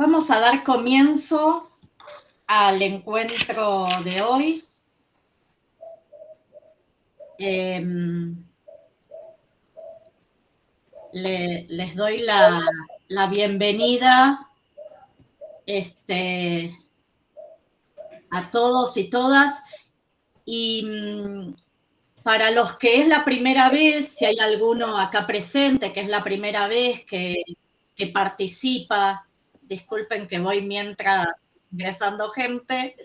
Vamos a dar comienzo al encuentro de hoy. Les doy la bienvenida a todos y todas. Y para los que es la primera vez, si hay alguno acá presente que es la primera vez que participa, disculpen que voy mientras ingresando gente,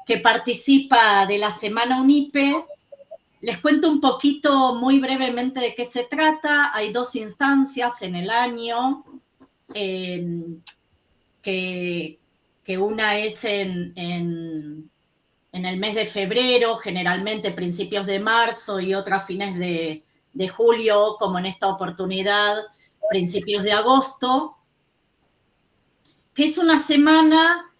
que participa de la Semana UNIPE, les cuento un poquito muy brevemente de qué se trata. Hay dos instancias en el año, que una es en el mes de febrero, generalmente principios de marzo, y otra fines de julio, como en esta oportunidad, principios de agosto, que es una semana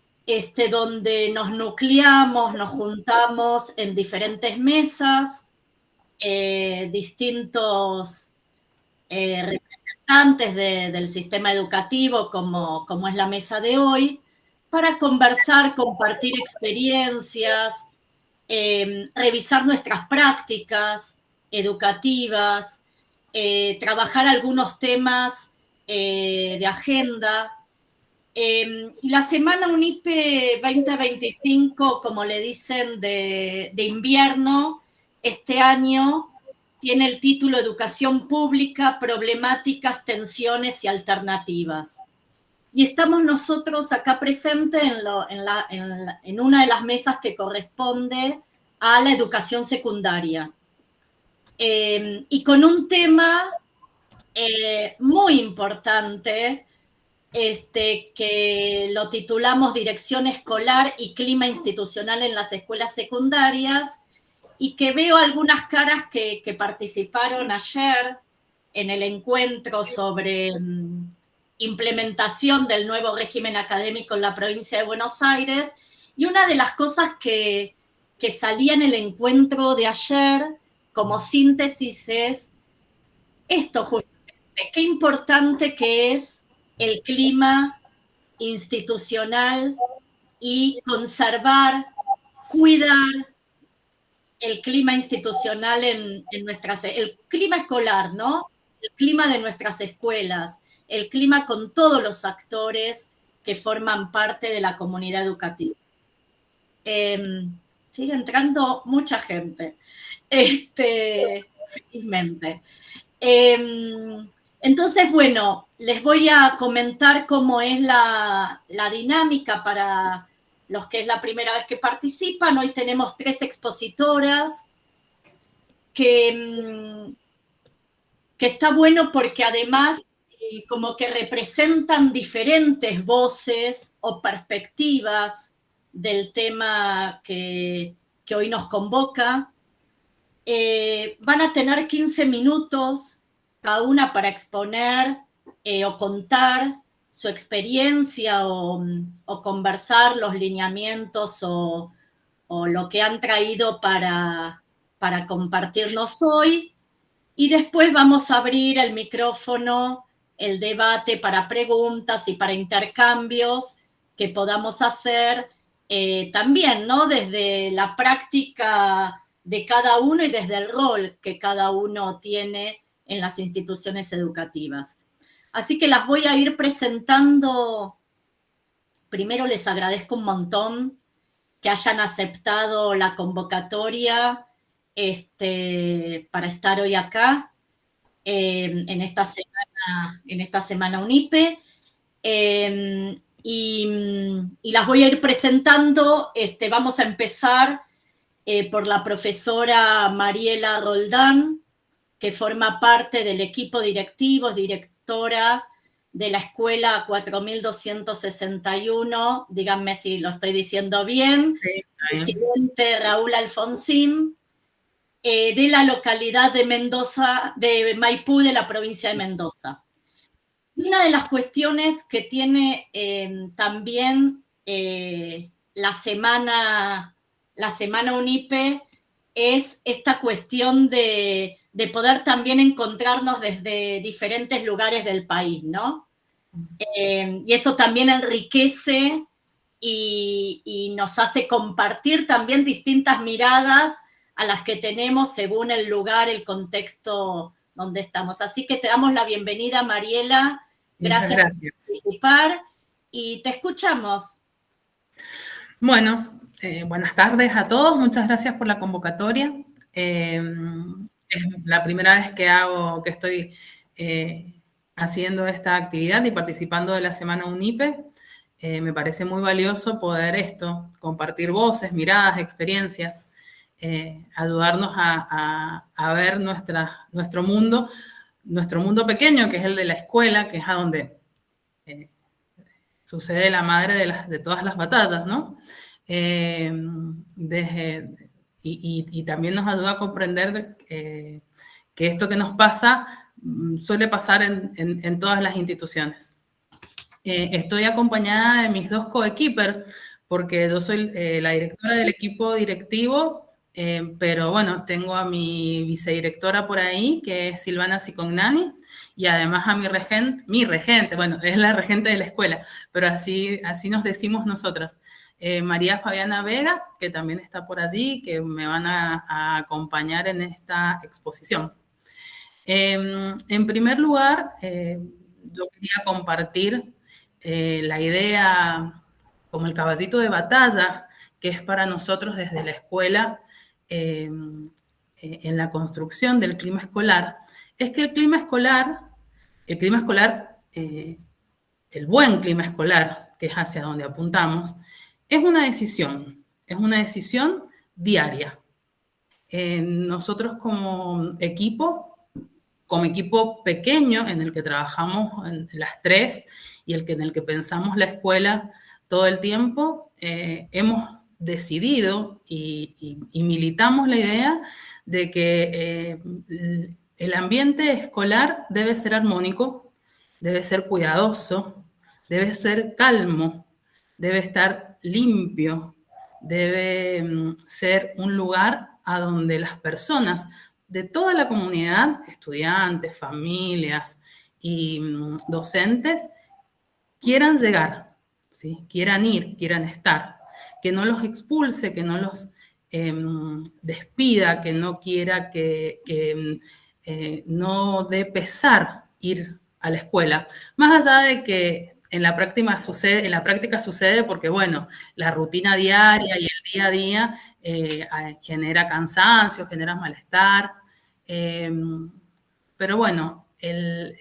donde nos nucleamos, nos juntamos en diferentes mesas, distintos representantes del sistema educativo, como es la mesa de hoy, para conversar, compartir experiencias, revisar nuestras prácticas educativas, trabajar algunos temas de agenda. Y la Semana UNIPE 2025, como le dicen, de invierno, este año tiene el título Educación Pública, Problemáticas, Tensiones y Alternativas. Y estamos nosotros acá presentes en una de las mesas que corresponde a la educación secundaria. Y con un tema muy importante, que lo titulamos Dirección Escolar y Clima Institucional en las Escuelas Secundarias, y que veo algunas caras que participaron ayer en el encuentro sobre implementación del nuevo régimen académico en la provincia de Buenos Aires, y una de las cosas que salía en el encuentro de ayer como síntesis es esto justamente, qué importante que es el clima institucional y conservar, cuidar el clima institucional el clima escolar, ¿no? El clima de nuestras escuelas, el clima con todos los actores que forman parte de la comunidad educativa. Sigue entrando mucha gente, felizmente. Entonces, bueno, les voy a comentar cómo es la dinámica para los que es la primera vez que participan. Hoy tenemos 3 expositoras que está bueno porque además como que representan diferentes voces o perspectivas del tema que hoy nos convoca. Van a tener 15 minutos cada una para exponer o contar su experiencia o conversar los lineamientos o lo que han traído para compartirnos hoy. Y después vamos a abrir el micrófono, el debate para preguntas y para intercambios que podamos hacer también, ¿no? Desde la práctica de cada uno y desde el rol que cada uno tiene en las instituciones educativas. Así que las voy a ir presentando. Primero les agradezco un montón que hayan aceptado la convocatoria para estar hoy acá en esta semana UNIPE. Y las voy a ir presentando. Vamos a empezar por la profesora Mariela Roldán, que forma parte del equipo directivo, directora de la escuela 4261, díganme si lo estoy diciendo bien, sí, presidente Raúl Alfonsín, de la localidad de Mendoza, de Maipú, de la provincia de Mendoza. Una de las cuestiones que tiene también la semana UNIPE es esta cuestión de poder también encontrarnos desde diferentes lugares del país, ¿no? Y eso también enriquece y nos hace compartir también distintas miradas a las que tenemos según el lugar, el contexto donde estamos. Así que te damos la bienvenida, Mariela. Muchas Gracias por gracias. participar y te escuchamos. Bueno, buenas tardes a todos. Muchas gracias por la convocatoria. Es la primera vez que estoy haciendo esta actividad y participando de la Semana UNIPE. Me parece muy valioso poder compartir voces, miradas, experiencias, ayudarnos a ver nuestro mundo pequeño, que es el de la escuela, que es a donde sucede la madre de todas las batallas, ¿no? Y también nos ayuda a comprender que esto que nos pasa suele pasar en todas las instituciones. Estoy acompañada de mis dos coequippers, porque yo soy la directora del equipo directivo, pero bueno, tengo a mi vicedirectora por ahí, que es Silvana Cicognani, y además a mi regente, bueno, es la regente de la escuela, pero así nos decimos nosotras. María Fabiana Vega, que también está por allí, que me van a acompañar en esta exposición. En primer lugar, yo quería compartir la idea como el caballito de batalla que es para nosotros desde la escuela en la construcción del clima escolar, es que el buen clima escolar, que es hacia donde apuntamos, es una decisión diaria. Nosotros como equipo pequeño en el que trabajamos en las tres y en el que pensamos la escuela todo el tiempo, hemos decidido y militamos la idea de que el ambiente escolar debe ser armónico, debe ser cuidadoso, debe ser calmo, debe estar limpio, debe ser un lugar a donde las personas de toda la comunidad, estudiantes, familias y docentes, quieran llegar, ¿sí? Quieran ir, quieran estar, que no los expulse, que no los despida, que no quiera que no dé pesar ir a la escuela. Más allá de que en la práctica sucede porque, bueno, la rutina diaria y el día a día genera cansancio, genera malestar. Pero bueno, el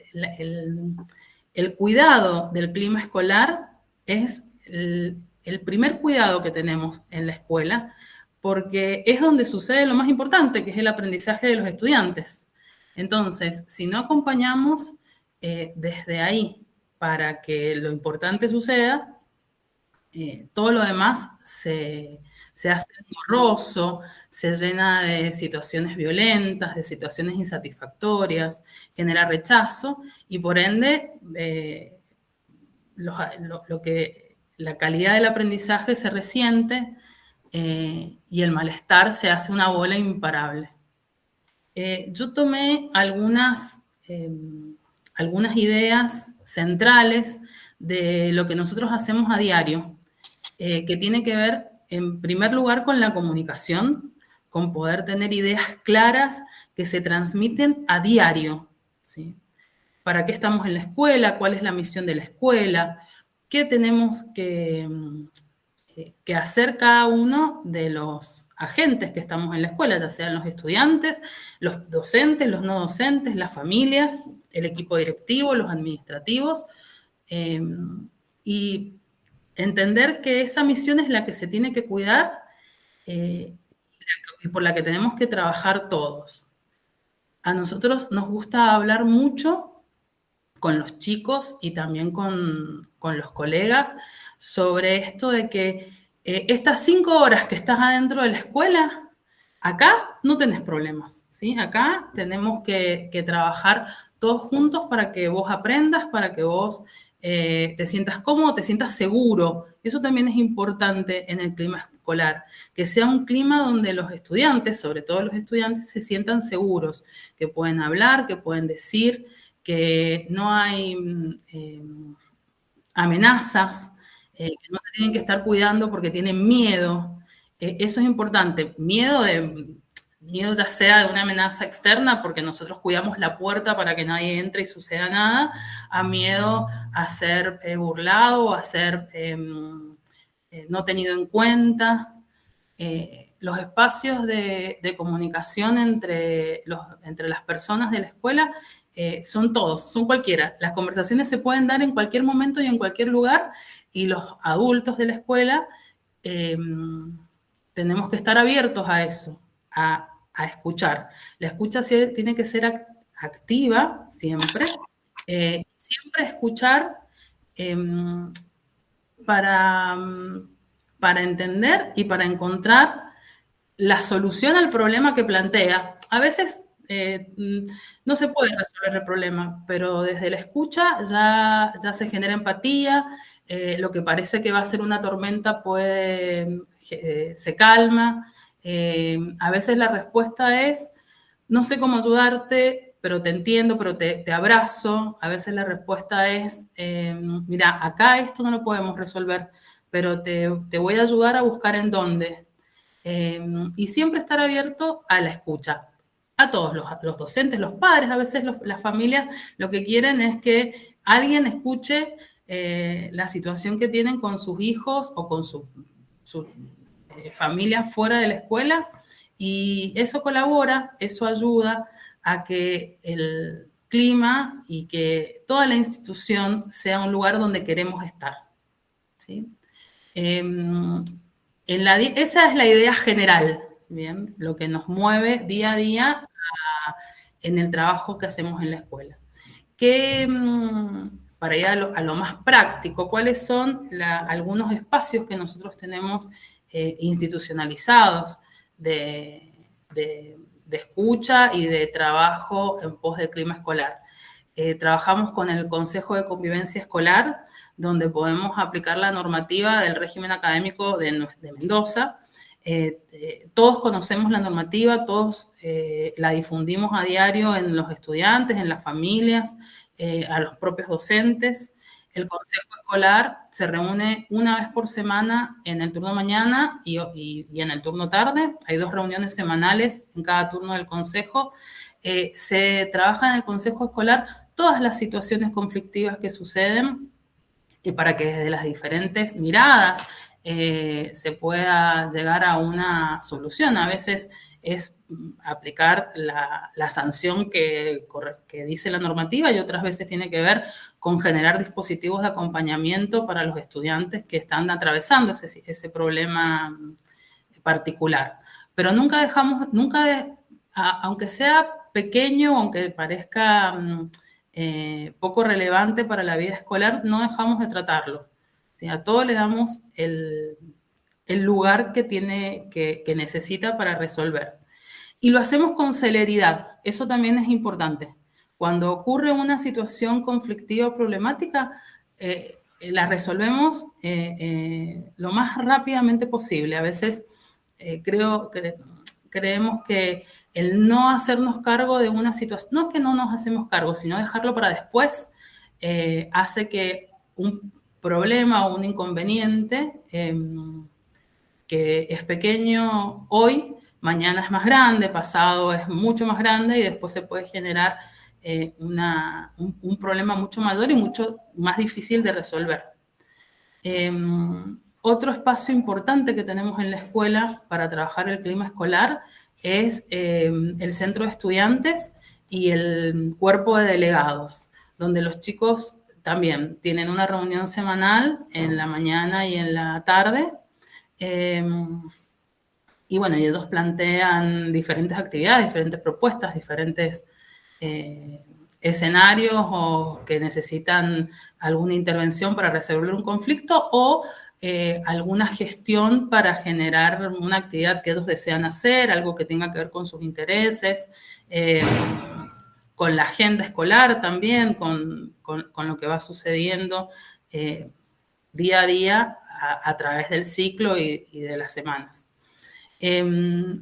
cuidado del clima escolar es el primer cuidado que tenemos en la escuela, porque es donde sucede lo más importante, que es el aprendizaje de los estudiantes. Entonces, si no acompañamos desde ahí para que lo importante suceda, todo lo demás se hace engorroso, se llena de situaciones violentas, de situaciones insatisfactorias, genera rechazo y por ende la calidad del aprendizaje se resiente y el malestar se hace una bola imparable. Yo tomé algunas ideas centrales de lo que nosotros hacemos a diario, que tiene que ver, en primer lugar, con la comunicación, con poder tener ideas claras que se transmiten a diario, ¿sí? ¿Para qué estamos en la escuela? ¿Cuál es la misión de la escuela? ¿Qué tenemos que hacer cada uno de los agentes que estamos en la escuela, ya sean los estudiantes, los docentes, los no docentes, las familias, el equipo directivo, los administrativos, y entender que esa misión es la que se tiene que cuidar y por la que tenemos que trabajar todos. A nosotros nos gusta hablar mucho con los chicos y también con los colegas sobre esto de que estas 5 horas que estás adentro de la escuela, acá no tenés problemas, ¿sí? Acá tenemos que trabajar todos juntos para que vos aprendas, para que vos te sientas cómodo, te sientas seguro. Eso también es importante en el clima escolar, que sea un clima donde los estudiantes, sobre todo los estudiantes, se sientan seguros, que pueden hablar, que pueden decir, que no hay amenazas, que no se tienen que estar cuidando porque tienen miedo. Eso es importante. Miedo ya sea de una amenaza externa, porque nosotros cuidamos la puerta para que nadie entre y suceda nada, a miedo a ser burlado, a ser no tenido en cuenta. Los espacios de comunicación entre las personas de la escuela son todos, son cualquiera. Las conversaciones se pueden dar en cualquier momento y en cualquier lugar, y los adultos de la escuela tenemos que estar abiertos a eso, a escuchar. La escucha tiene que ser activa siempre, siempre escuchar para, para entender y para encontrar la solución al problema que plantea. A veces no se puede resolver el problema, pero desde la escucha ya se genera empatía, lo que parece que va a ser una tormenta se calma. A veces la respuesta es, no sé cómo ayudarte, pero te entiendo, pero te abrazo. A veces la respuesta es, mira, acá esto no lo podemos resolver, pero te voy a ayudar a buscar en dónde. Y siempre estar abierto a la escucha. A todos, los docentes, los padres, a veces las familias lo que quieren es que alguien escuche la situación que tienen con sus hijos o con su familia fuera de la escuela, y eso colabora, eso ayuda a que el clima y que toda la institución sea un lugar donde queremos estar. ¿Sí? Esa es la idea general, ¿bien? Lo que nos mueve día a día en el trabajo que hacemos en la escuela. Para ir a lo más práctico, ¿cuáles son algunos espacios que nosotros tenemos institucionalizados de escucha y de trabajo en pos del clima escolar? Trabajamos con el Consejo de Convivencia Escolar, donde podemos aplicar la normativa del régimen académico de Mendoza. Todos conocemos la normativa, todos la difundimos a diario en los estudiantes, en las familias, a los propios docentes. El Consejo Escolar se reúne una vez por semana en el turno mañana y en el turno tarde. Hay 2 reuniones semanales en cada turno del Consejo. Se trabaja en el Consejo Escolar todas las situaciones conflictivas que suceden, y para que desde las diferentes miradas se pueda llegar a una solución. A veces es aplicar la sanción que dice la normativa, y otras veces tiene que ver con generar dispositivos de acompañamiento para los estudiantes que están atravesando ese problema particular. Pero nunca aunque sea pequeño, aunque parezca poco relevante para la vida escolar, no dejamos de tratarlo. O sea, a todo le damos el lugar que necesita para resolver. Y lo hacemos con celeridad. Eso también es importante. Cuando ocurre una situación conflictiva o problemática, la resolvemos lo más rápidamente posible. A veces creemos que el no hacernos cargo de una situación, no es que no nos hacemos cargo, sino dejarlo para después, hace que un problema o un inconveniente que es pequeño hoy, mañana es más grande, pasado es mucho más grande, y después se puede generar un problema mucho mayor y mucho más difícil de resolver. Otro espacio importante que tenemos en la escuela para trabajar el clima escolar es el centro de estudiantes y el cuerpo de delegados, donde los chicos también tienen una reunión semanal en la mañana y en la tarde. Y bueno, ellos plantean diferentes actividades, diferentes propuestas, diferentes escenarios o que necesitan alguna intervención para resolver un conflicto, o alguna gestión para generar una actividad que ellos desean hacer, algo que tenga que ver con sus intereses, con la agenda escolar también, con lo que va sucediendo día a día a través del ciclo y de las semanas.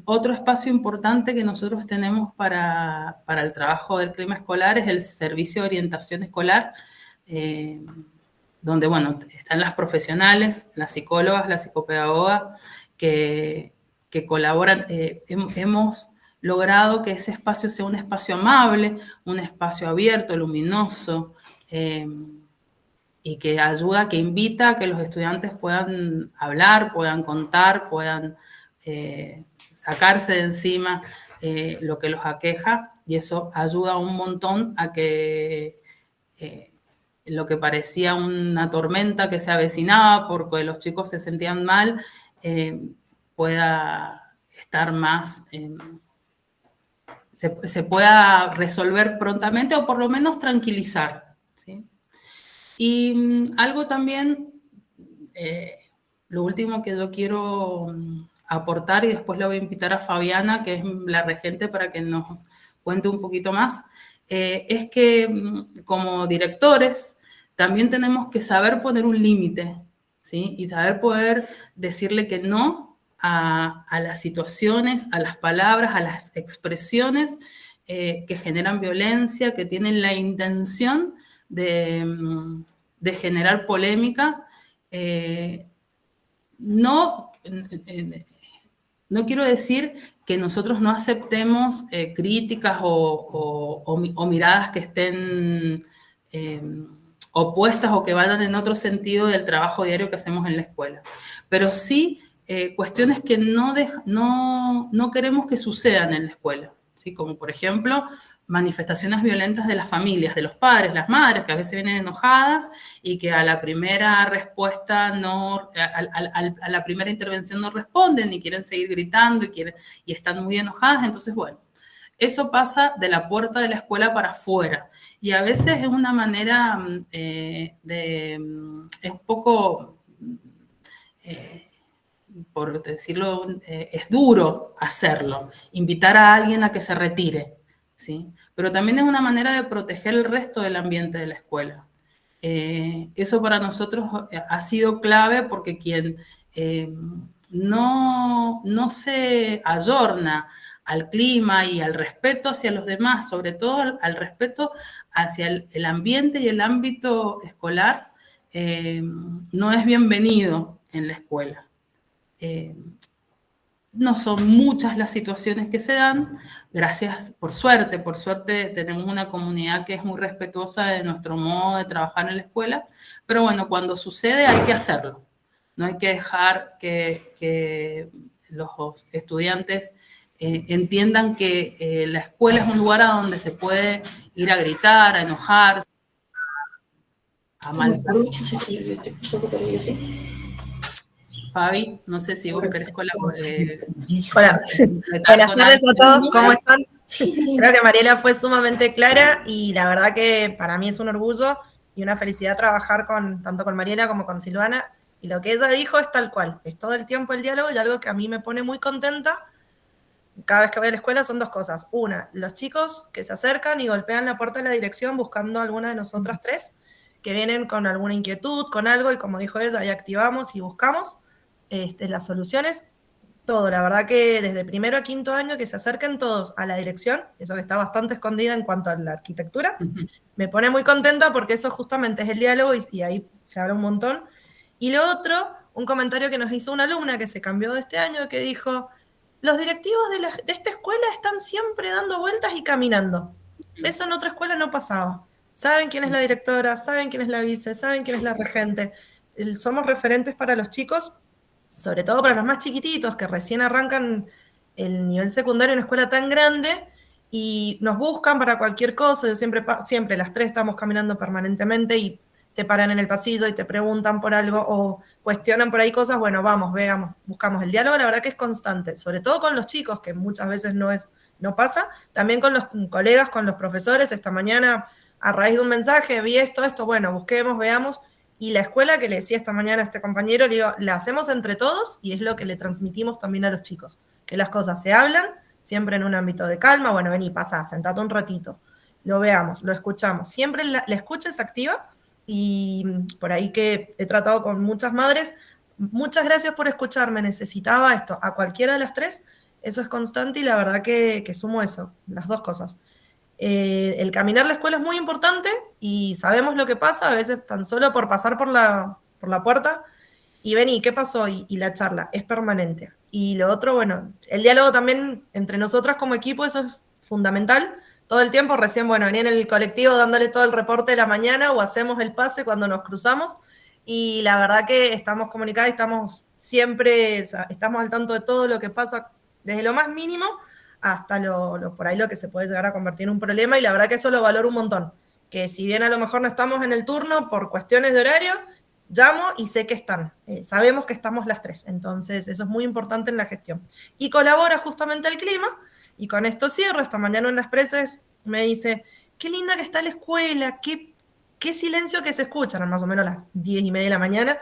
Otro espacio importante que nosotros tenemos para el trabajo del clima escolar es el servicio de orientación escolar, donde, bueno, están las profesionales, las psicólogas, las psicopedagogas, que colaboran. Hemos logrado que ese espacio sea un espacio amable, un espacio abierto, luminoso, y que ayuda, que invita a que los estudiantes puedan hablar, puedan contar, puedan sacarse de encima lo que los aqueja, y eso ayuda un montón a que lo que parecía una tormenta que se avecinaba porque los chicos se sentían mal, pueda estar más, se pueda resolver prontamente o por lo menos tranquilizar, ¿sí? Y algo también, lo último que yo quiero aportar, y después le voy a invitar a Fabiana, que es la regente, para que nos cuente un poquito más, es que como directores también tenemos que saber poner un límite, ¿sí? Y saber poder decirle que no a las situaciones, a las palabras, a las expresiones que generan violencia, que tienen la intención de generar polémica. No quiero decir que nosotros no aceptemos críticas o miradas que estén opuestas o que vayan en otro sentido del trabajo diario que hacemos en la escuela, pero sí cuestiones que no queremos que sucedan en la escuela, ¿sí? Como por ejemplo manifestaciones violentas de las familias, de los padres, las madres, que a veces vienen enojadas y que a la primera respuesta a la primera intervención no responden y quieren seguir gritando y están muy enojadas. Entonces, bueno, eso pasa de la puerta de la escuela para afuera, y a veces es una manera es un poco, por decirlo, es duro hacerlo, invitar a alguien a que se retire, ¿sí? Pero también es una manera de proteger el resto del ambiente de la escuela. Eso para nosotros ha sido clave, porque quien no se ayorna al clima y al respeto hacia los demás, sobre todo al respeto hacia el ambiente y el ámbito escolar, no es bienvenido en la escuela. No son muchas las situaciones que se dan, gracias, por suerte tenemos una comunidad que es muy respetuosa de nuestro modo de trabajar en la escuela, pero bueno, cuando sucede hay que hacerlo, no hay que dejar que los estudiantes entiendan que la escuela es un lugar a donde se puede ir a gritar, a enojar, a maltratar. Fabi, no sé si vos querés colaborar. Hola, buenas tardes a todos, ¿cómo están? Creo que Mariela fue sumamente clara y la verdad que para mí es un orgullo y una felicidad trabajar tanto con Mariela como con Silvana, y lo que ella dijo es tal cual, es todo el tiempo el diálogo, y algo que a mí me pone muy contenta cada vez que voy a la escuela son dos cosas. Una, los chicos que se acercan y golpean la puerta de la dirección buscando a alguna de nosotras tres, que vienen con alguna inquietud, con algo, y como dijo ella, ahí activamos y buscamos las soluciones. Todo, la verdad que desde primero a quinto año que se acerquen todos a la dirección, eso que está bastante escondida en cuanto a la arquitectura, me pone muy contenta porque eso justamente es el diálogo y ahí se habla un montón. Y lo otro, un comentario que nos hizo una alumna que se cambió de este año, que dijo: los directivos de esta escuela están siempre dando vueltas y caminando. Eso en otra escuela no pasaba. Saben quién es la directora, saben quién es la vice, saben quién es la regente. Somos referentes para los chicos, sobre todo para los más chiquititos que recién arrancan el nivel secundario en una escuela tan grande y nos buscan para cualquier cosa. Yo siempre las tres estamos caminando permanentemente y te paran en el pasillo y te preguntan por algo o cuestionan por ahí cosas. Bueno, vamos, veamos, buscamos el diálogo. La verdad que es constante, sobre todo con los chicos, que muchas veces no pasa, también con los colegas, con los profesores. Esta mañana, a raíz de un mensaje, vi esto, bueno, busquemos, veamos. Y la escuela, que le decía esta mañana a este compañero, le digo, la hacemos entre todos y es lo que le transmitimos también a los chicos, que las cosas se hablan, siempre en un ámbito de calma. Bueno, vení, pasá, sentate un ratito, lo veamos, lo escuchamos. Siempre la escucha es activa, y por ahí que he tratado con muchas madres, muchas gracias por escucharme, necesitaba esto, a cualquiera de las tres, eso es constante, y la verdad que sumo eso, las dos cosas. El caminar la escuela es muy importante y sabemos lo que pasa, a veces tan solo por pasar por la puerta y vení, ¿qué pasó? Y la charla es permanente. Y lo otro, bueno, el diálogo también entre nosotras como equipo, eso es fundamental. Todo el tiempo, recién, bueno, venía en el colectivo dándole todo el reporte de la mañana o hacemos el pase cuando nos cruzamos. Y la verdad que estamos comunicadas y estamos siempre, estamos al tanto de todo lo que pasa, desde lo más mínimo hasta por ahí lo que se puede llegar a convertir en un problema. Y la verdad que eso lo valoro un montón. Que si bien a lo mejor no estamos en el turno por cuestiones de horario, llamo y sé que están. Sabemos que estamos las tres. Entonces, eso es muy importante en la gestión. Y colabora justamente el clima. Y con esto cierro. Esta mañana en las presas me dice, qué linda que está la escuela, qué silencio que se escucha. Eran más o menos las 10:30 de la mañana.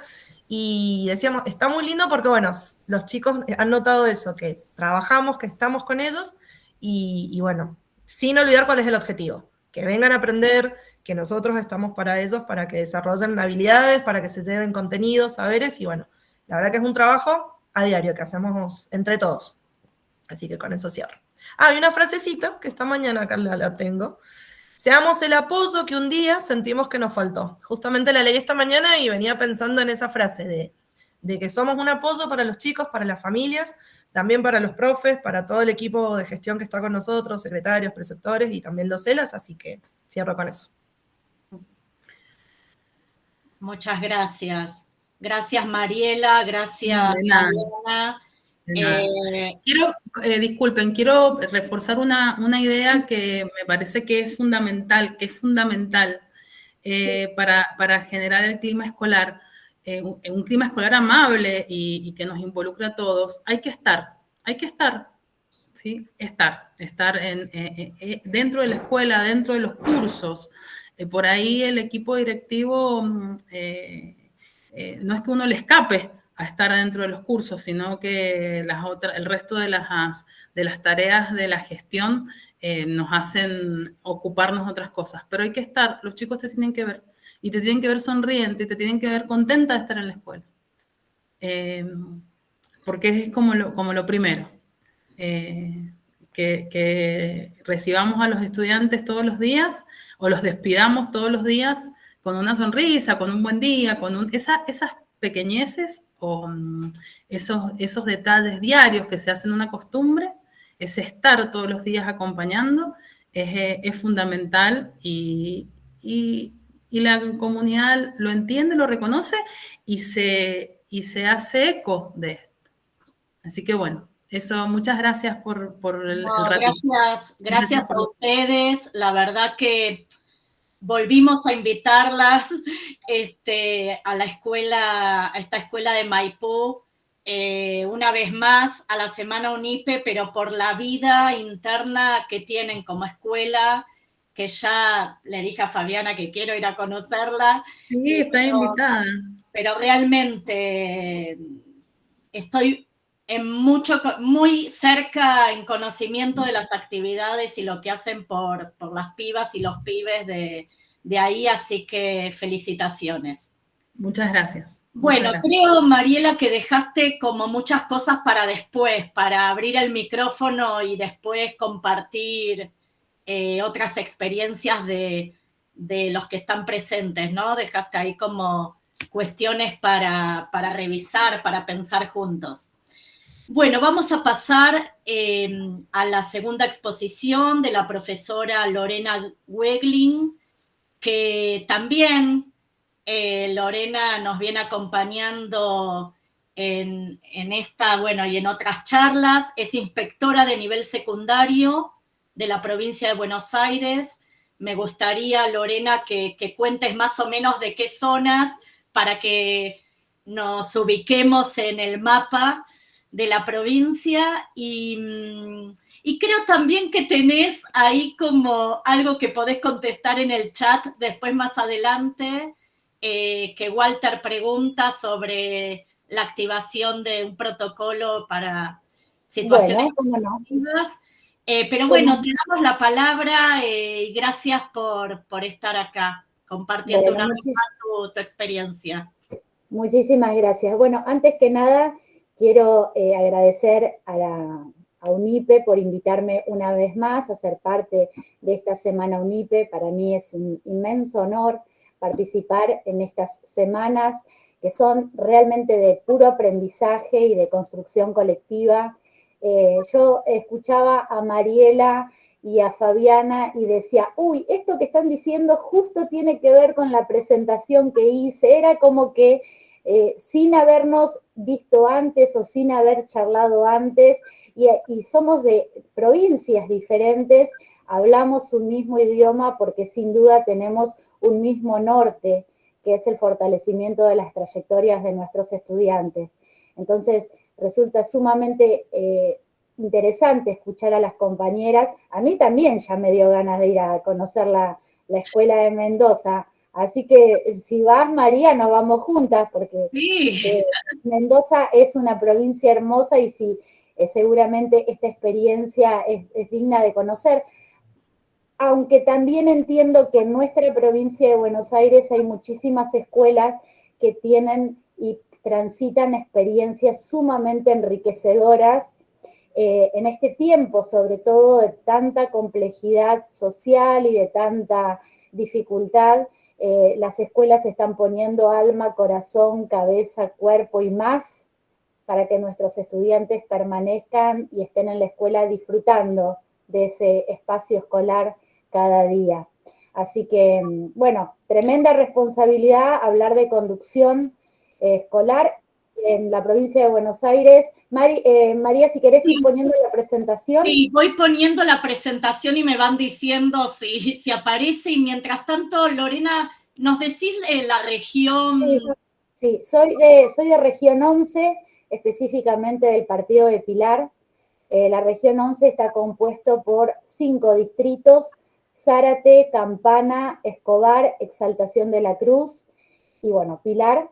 Y decíamos, está muy lindo porque, bueno, los chicos han notado eso, que trabajamos, que estamos con ellos. Y bueno, sin olvidar cuál es el objetivo. Que vengan a aprender, que nosotros estamos para ellos, para que desarrollen habilidades, para que se lleven contenidos, saberes, y bueno, la verdad que es un trabajo a diario que hacemos entre todos. Así que con eso cierro. Hay una frasecita que esta mañana acá la tengo. Seamos el apoyo que un día sentimos que nos faltó. Justamente la leí esta mañana y venía pensando en esa frase de que somos un apoyo para los chicos, para las familias, también para los profes, para todo el equipo de gestión que está con nosotros, secretarios, preceptores y también los CELAS, así que cierro con eso. Muchas gracias. Gracias, Mariela. Gracias, Mariana. Disculpen, quiero reforzar una idea que me parece que es fundamental, para generar el clima escolar, un clima escolar amable y que nos involucre a todos. Hay que estar, ¿sí? Estar dentro de la escuela, dentro de los cursos. Por ahí el equipo directivo no es que uno le escape a estar dentro de los cursos, sino que el resto de las tareas de la gestión nos hacen ocuparnos de otras cosas. Pero hay que estar, los chicos te tienen que ver, y te tienen que ver sonriente, y te tienen que ver contenta de estar en la escuela. Porque es como lo primero. Que recibamos a los estudiantes todos los días, o los despidamos todos los días con una sonrisa, con un buen día, esas pequeñeces o esos detalles diarios que se hacen una costumbre, ese estar todos los días acompañando, es fundamental y la comunidad lo entiende, lo reconoce y se hace eco de esto. Así que bueno, eso, muchas gracias por el ratito. Gracias a ustedes. La verdad que volvimos a invitarlas a la escuela, a esta escuela de Maipú, una vez más a la Semana UNIPE, pero por la vida interna que tienen como escuela, que ya le dije a Fabiana que quiero ir a conocerla. Sí, está invitada. Pero realmente estoy muy cerca en conocimiento de las actividades y lo que hacen por las pibas y los pibes de ahí, así que felicitaciones. Muchas gracias. Bueno, creo, Mariela, que dejaste como muchas cosas para después, para abrir el micrófono y después compartir otras experiencias de los que están presentes, ¿no? Dejaste ahí como cuestiones para revisar, para pensar juntos. Bueno, vamos a pasar a la segunda exposición de la profesora Lorena Wegling, que también Lorena nos viene acompañando en esta, bueno, y en otras charlas. Es inspectora de nivel secundario de la provincia de Buenos Aires. Me gustaría, Lorena, que cuentes más o menos de qué zonas para que nos ubiquemos en el mapa de la provincia y creo también que tenés ahí como algo que podés contestar en el chat después más adelante, que Walter pregunta sobre la activación de un protocolo para situaciones conflictivas. Pero bueno, te damos la palabra y gracias por estar acá compartiendo una vez más tu experiencia. Muchísimas gracias. Bueno, antes que nada, quiero agradecer a UNIPE por invitarme una vez más a ser parte de esta Semana UNIPE. Para mí es un inmenso honor participar en estas semanas que son realmente de puro aprendizaje y de construcción colectiva. Yo escuchaba a Mariela y a Fabiana y decía, uy, esto que están diciendo justo tiene que ver con la presentación que hice. Era como que sin habernos visto antes o sin haber charlado antes, y somos de provincias diferentes, hablamos un mismo idioma porque sin duda tenemos un mismo norte, que es el fortalecimiento de las trayectorias de nuestros estudiantes. Entonces, resulta sumamente interesante escuchar a las compañeras. A mí también ya me dio ganas de ir a conocer la escuela de Mendoza. Así que si vas, María, nos vamos juntas, porque sí. Mendoza es una provincia hermosa y sí, seguramente esta experiencia es digna de conocer. Aunque también entiendo que en nuestra provincia de Buenos Aires hay muchísimas escuelas que tienen y transitan experiencias sumamente enriquecedoras en este tiempo, sobre todo de tanta complejidad social y de tanta dificultad. Las escuelas están poniendo alma, corazón, cabeza, cuerpo y más para que nuestros estudiantes permanezcan y estén en la escuela disfrutando de ese espacio escolar cada día. Así que, bueno, tremenda responsabilidad hablar de conducción escolar en la provincia de Buenos Aires. María, si querés ir poniendo la presentación. Sí, voy poniendo la presentación y me van diciendo si aparece. Y mientras tanto, Lorena, ¿nos decís la región? Sí, soy de región 11, específicamente del partido de Pilar. La región 11 está compuesto por 5 distritos: Zárate, Campana, Escobar, Exaltación de la Cruz y, bueno, Pilar.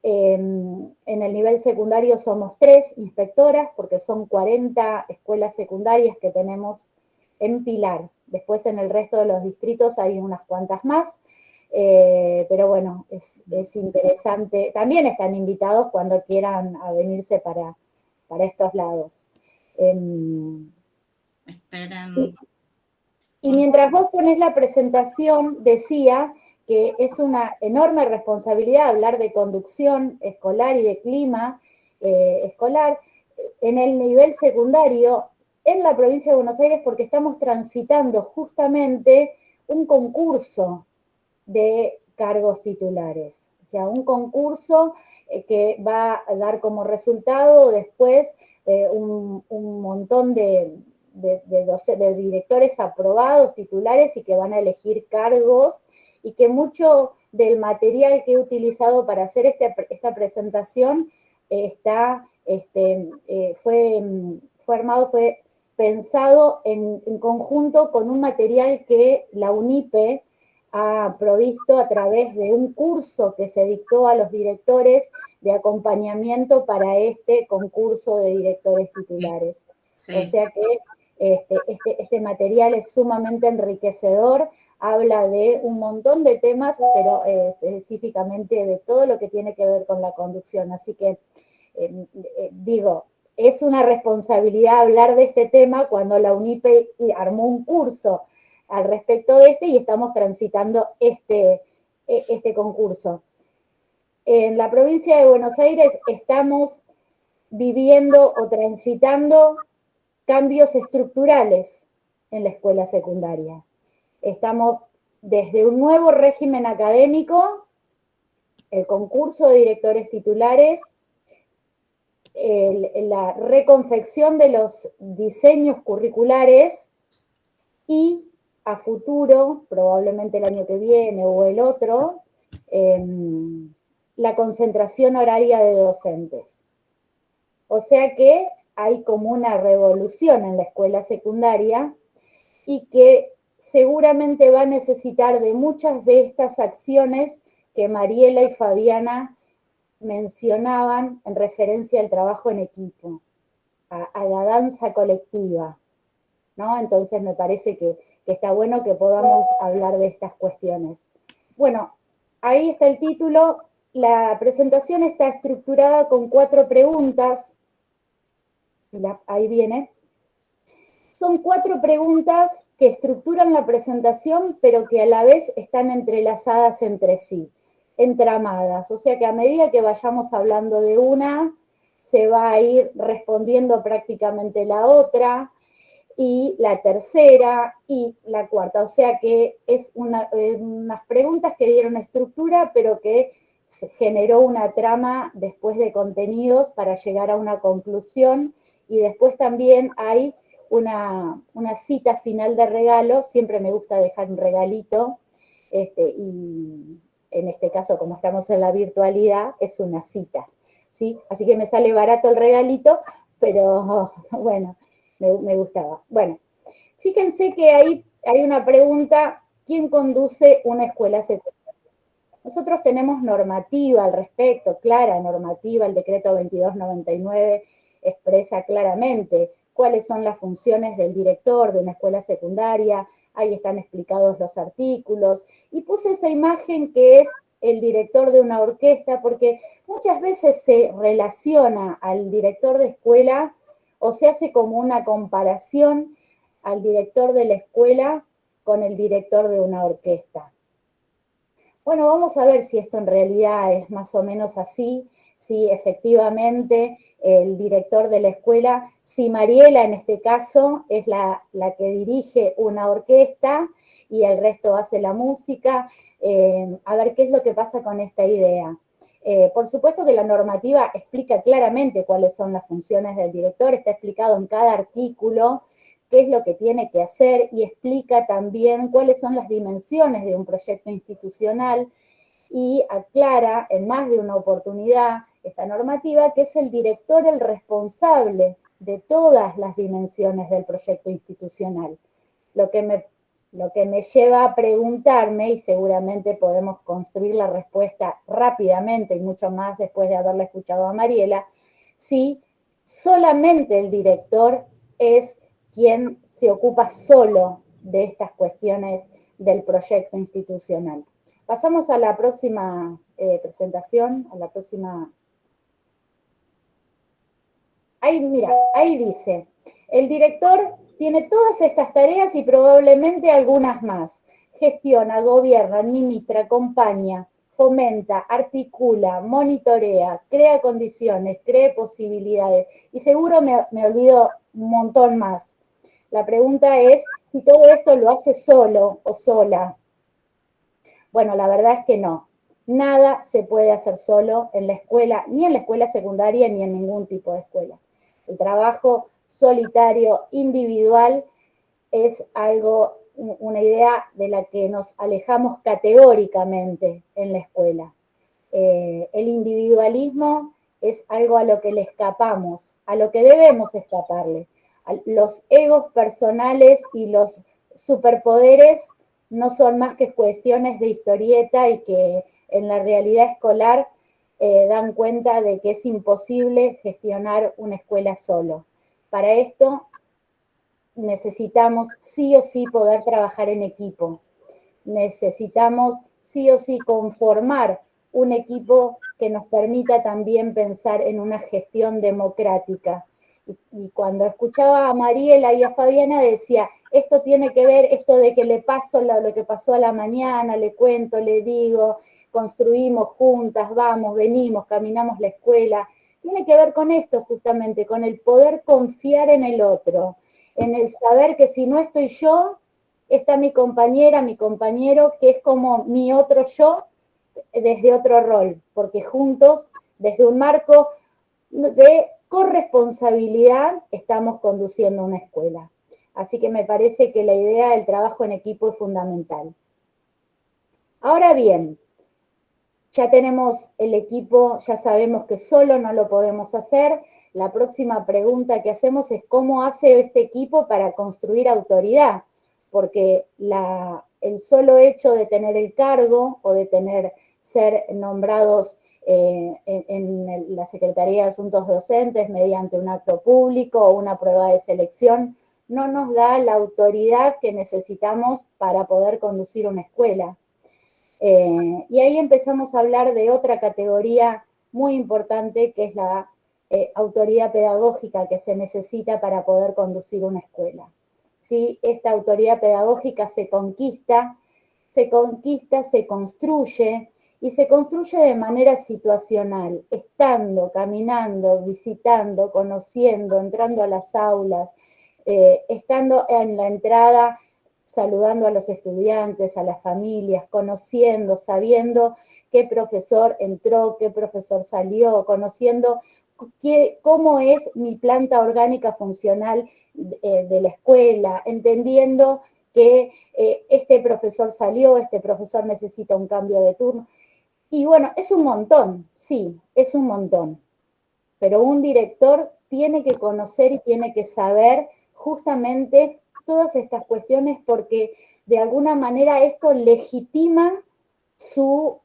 En el nivel secundario somos 3 inspectoras, porque son 40 escuelas secundarias que tenemos en Pilar. Después en el resto de los distritos hay unas cuantas más, pero bueno, es interesante. También están invitados cuando quieran a venirse para estos lados. Y mientras vos ponés la presentación, decía que es una enorme responsabilidad hablar de conducción escolar y de clima escolar en el nivel secundario en la provincia de Buenos Aires, porque estamos transitando justamente un concurso de cargos titulares. O sea, un concurso que va a dar como resultado después un montón de directores aprobados, titulares, y que van a elegir cargos, y que mucho del material que he utilizado para hacer esta presentación fue armado, fue pensado en conjunto con un material que la UNIPE ha provisto a través de un curso que se dictó a los directores de acompañamiento para este concurso de directores titulares. Sí. O sea que este material es sumamente enriquecedor, habla de un montón de temas, pero específicamente de todo lo que tiene que ver con la conducción. Así que, digo, es una responsabilidad hablar de este tema cuando la UNIPE armó un curso al respecto de y estamos transitando este concurso. En la provincia de Buenos Aires estamos viviendo o transitando cambios estructurales en la escuela secundaria. Estamos desde un nuevo régimen académico, el concurso de directores titulares, la reconfección de los diseños curriculares y a futuro, probablemente el año que viene o el otro, la concentración horaria de docentes. O sea que hay como una revolución en la escuela secundaria y que seguramente va a necesitar de muchas de estas acciones que Mariela y Fabiana mencionaban en referencia al trabajo en equipo, a la danza colectiva, ¿no? Entonces me parece que está bueno que podamos hablar de estas cuestiones. Bueno, ahí está el título. La presentación está estructurada con 4 preguntas. Ahí viene. Son 4 preguntas que estructuran la presentación, pero que a la vez están entrelazadas entre sí, entramadas. O sea que a medida que vayamos hablando de una, se va a ir respondiendo prácticamente la otra, y la tercera, y la cuarta. O sea que es unas preguntas que dieron estructura, pero que se generó una trama después de contenidos para llegar a una conclusión, y después también hay una cita final de regalo. Siempre me gusta dejar un regalito, y en este caso, como estamos en la virtualidad, es una cita, ¿sí? Así que me sale barato el regalito, pero bueno, me gustaba. Bueno, fíjense que hay una pregunta: ¿quién conduce una escuela secundaria? Nosotros tenemos normativa al respecto, clara normativa. El decreto 2299 expresa claramente cuáles son las funciones del director de una escuela secundaria. Ahí están explicados los artículos, y puse esa imagen que es el director de una orquesta, porque muchas veces se relaciona al director de escuela, o se hace como una comparación al director de la escuela con el director de una orquesta. Bueno, vamos a ver si esto en realidad es más o menos así, si efectivamente el director de la escuela, si Mariela en este caso es la que dirige una orquesta y el resto hace la música. A ver qué es lo que pasa con esta idea. Por supuesto que la normativa explica claramente cuáles son las funciones del director, está explicado en cada artículo qué es lo que tiene que hacer, y explica también cuáles son las dimensiones de un proyecto institucional, y aclara en más de una oportunidad esta normativa que es el director el responsable de todas las dimensiones del proyecto institucional. Lo que me lleva a preguntarme, y seguramente podemos construir la respuesta rápidamente y mucho más después de haberla escuchado a Mariela, si solamente el director es quien se ocupa solo de estas cuestiones del proyecto institucional. Pasamos a la próxima presentación, a la próxima. Ahí, mira, ahí dice: el director tiene todas estas tareas y probablemente algunas más. Gestiona, gobierna, administra, acompaña, fomenta, articula, monitorea, crea condiciones, cree posibilidades. Y seguro me olvido un montón más. La pregunta es si todo esto lo hace solo o sola. Bueno, la verdad es que no. Nada se puede hacer solo en la escuela, ni en la escuela secundaria, ni en ningún tipo de escuela. El trabajo solitario, individual, es algo, una idea de la que nos alejamos categóricamente en la escuela. El individualismo es algo a lo que le escapamos, a lo que debemos escaparle. Los egos personales y los superpoderes no son más que cuestiones de historieta, y que en la realidad escolar dan cuenta de que es imposible gestionar una escuela solo. Para esto necesitamos sí o sí poder trabajar en equipo. Necesitamos sí o sí conformar un equipo que nos permita también pensar en una gestión democrática. Y cuando escuchaba a Mariela y a Fabiana decía, esto tiene que ver, esto de que le paso lo que pasó a la mañana, le cuento, le digo, construimos juntas, vamos, venimos, caminamos la escuela, tiene que ver con esto justamente, con el poder confiar en el otro, en el saber que si no estoy yo, está mi compañera, mi compañero, que es como mi otro yo desde otro rol, porque juntos, desde un marco de corresponsabilidad, estamos conduciendo una escuela. Así que me parece que la idea del trabajo en equipo es fundamental. Ahora bien, ya tenemos el equipo, ya sabemos que solo no lo podemos hacer. La próxima pregunta que hacemos es cómo hace este equipo para construir autoridad, porque el solo hecho de tener el cargo o de ser nombrados en la Secretaría de Asuntos Docentes mediante un acto público o una prueba de selección no nos da la autoridad que necesitamos para poder conducir una escuela. Y ahí empezamos a hablar de otra categoría muy importante, que es la autoridad pedagógica que se necesita para poder conducir una escuela. ¿sí? Esta autoridad pedagógica se conquista, se construye, y se construye de manera situacional, estando, caminando, visitando, conociendo, entrando a las aulas, estando en la entrada, saludando a los estudiantes, a las familias, conociendo, sabiendo qué profesor entró, qué profesor salió, conociendo cómo es mi planta orgánica funcional de la escuela, entendiendo que este profesor salió, este profesor necesita un cambio de turno. Y bueno, es un montón, sí, es un montón. Pero un director tiene que conocer y tiene que saber justamente todas estas cuestiones porque de alguna manera esto legitima su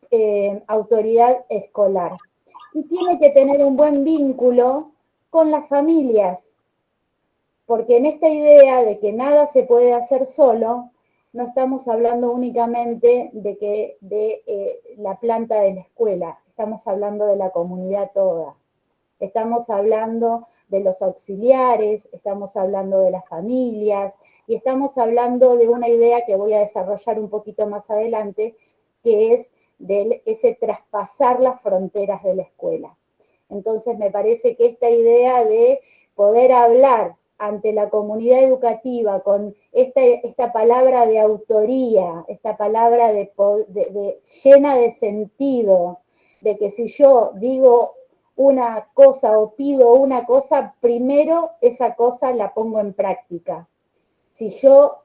autoridad escolar. Y tiene que tener un buen vínculo con las familias, porque en esta idea de que nada se puede hacer solo, no estamos hablando únicamente de la planta de la escuela, estamos hablando de la comunidad toda. Estamos hablando de los auxiliares, estamos hablando de las familias y estamos hablando de una idea que voy a desarrollar un poquito más adelante, que es de ese traspasar las fronteras de la escuela. Entonces me parece que esta idea de poder hablar ante la comunidad educativa con esta palabra de autoría, esta palabra llena de sentido, de que si yo digo una cosa o pido una cosa, primero esa cosa la pongo en práctica. Si yo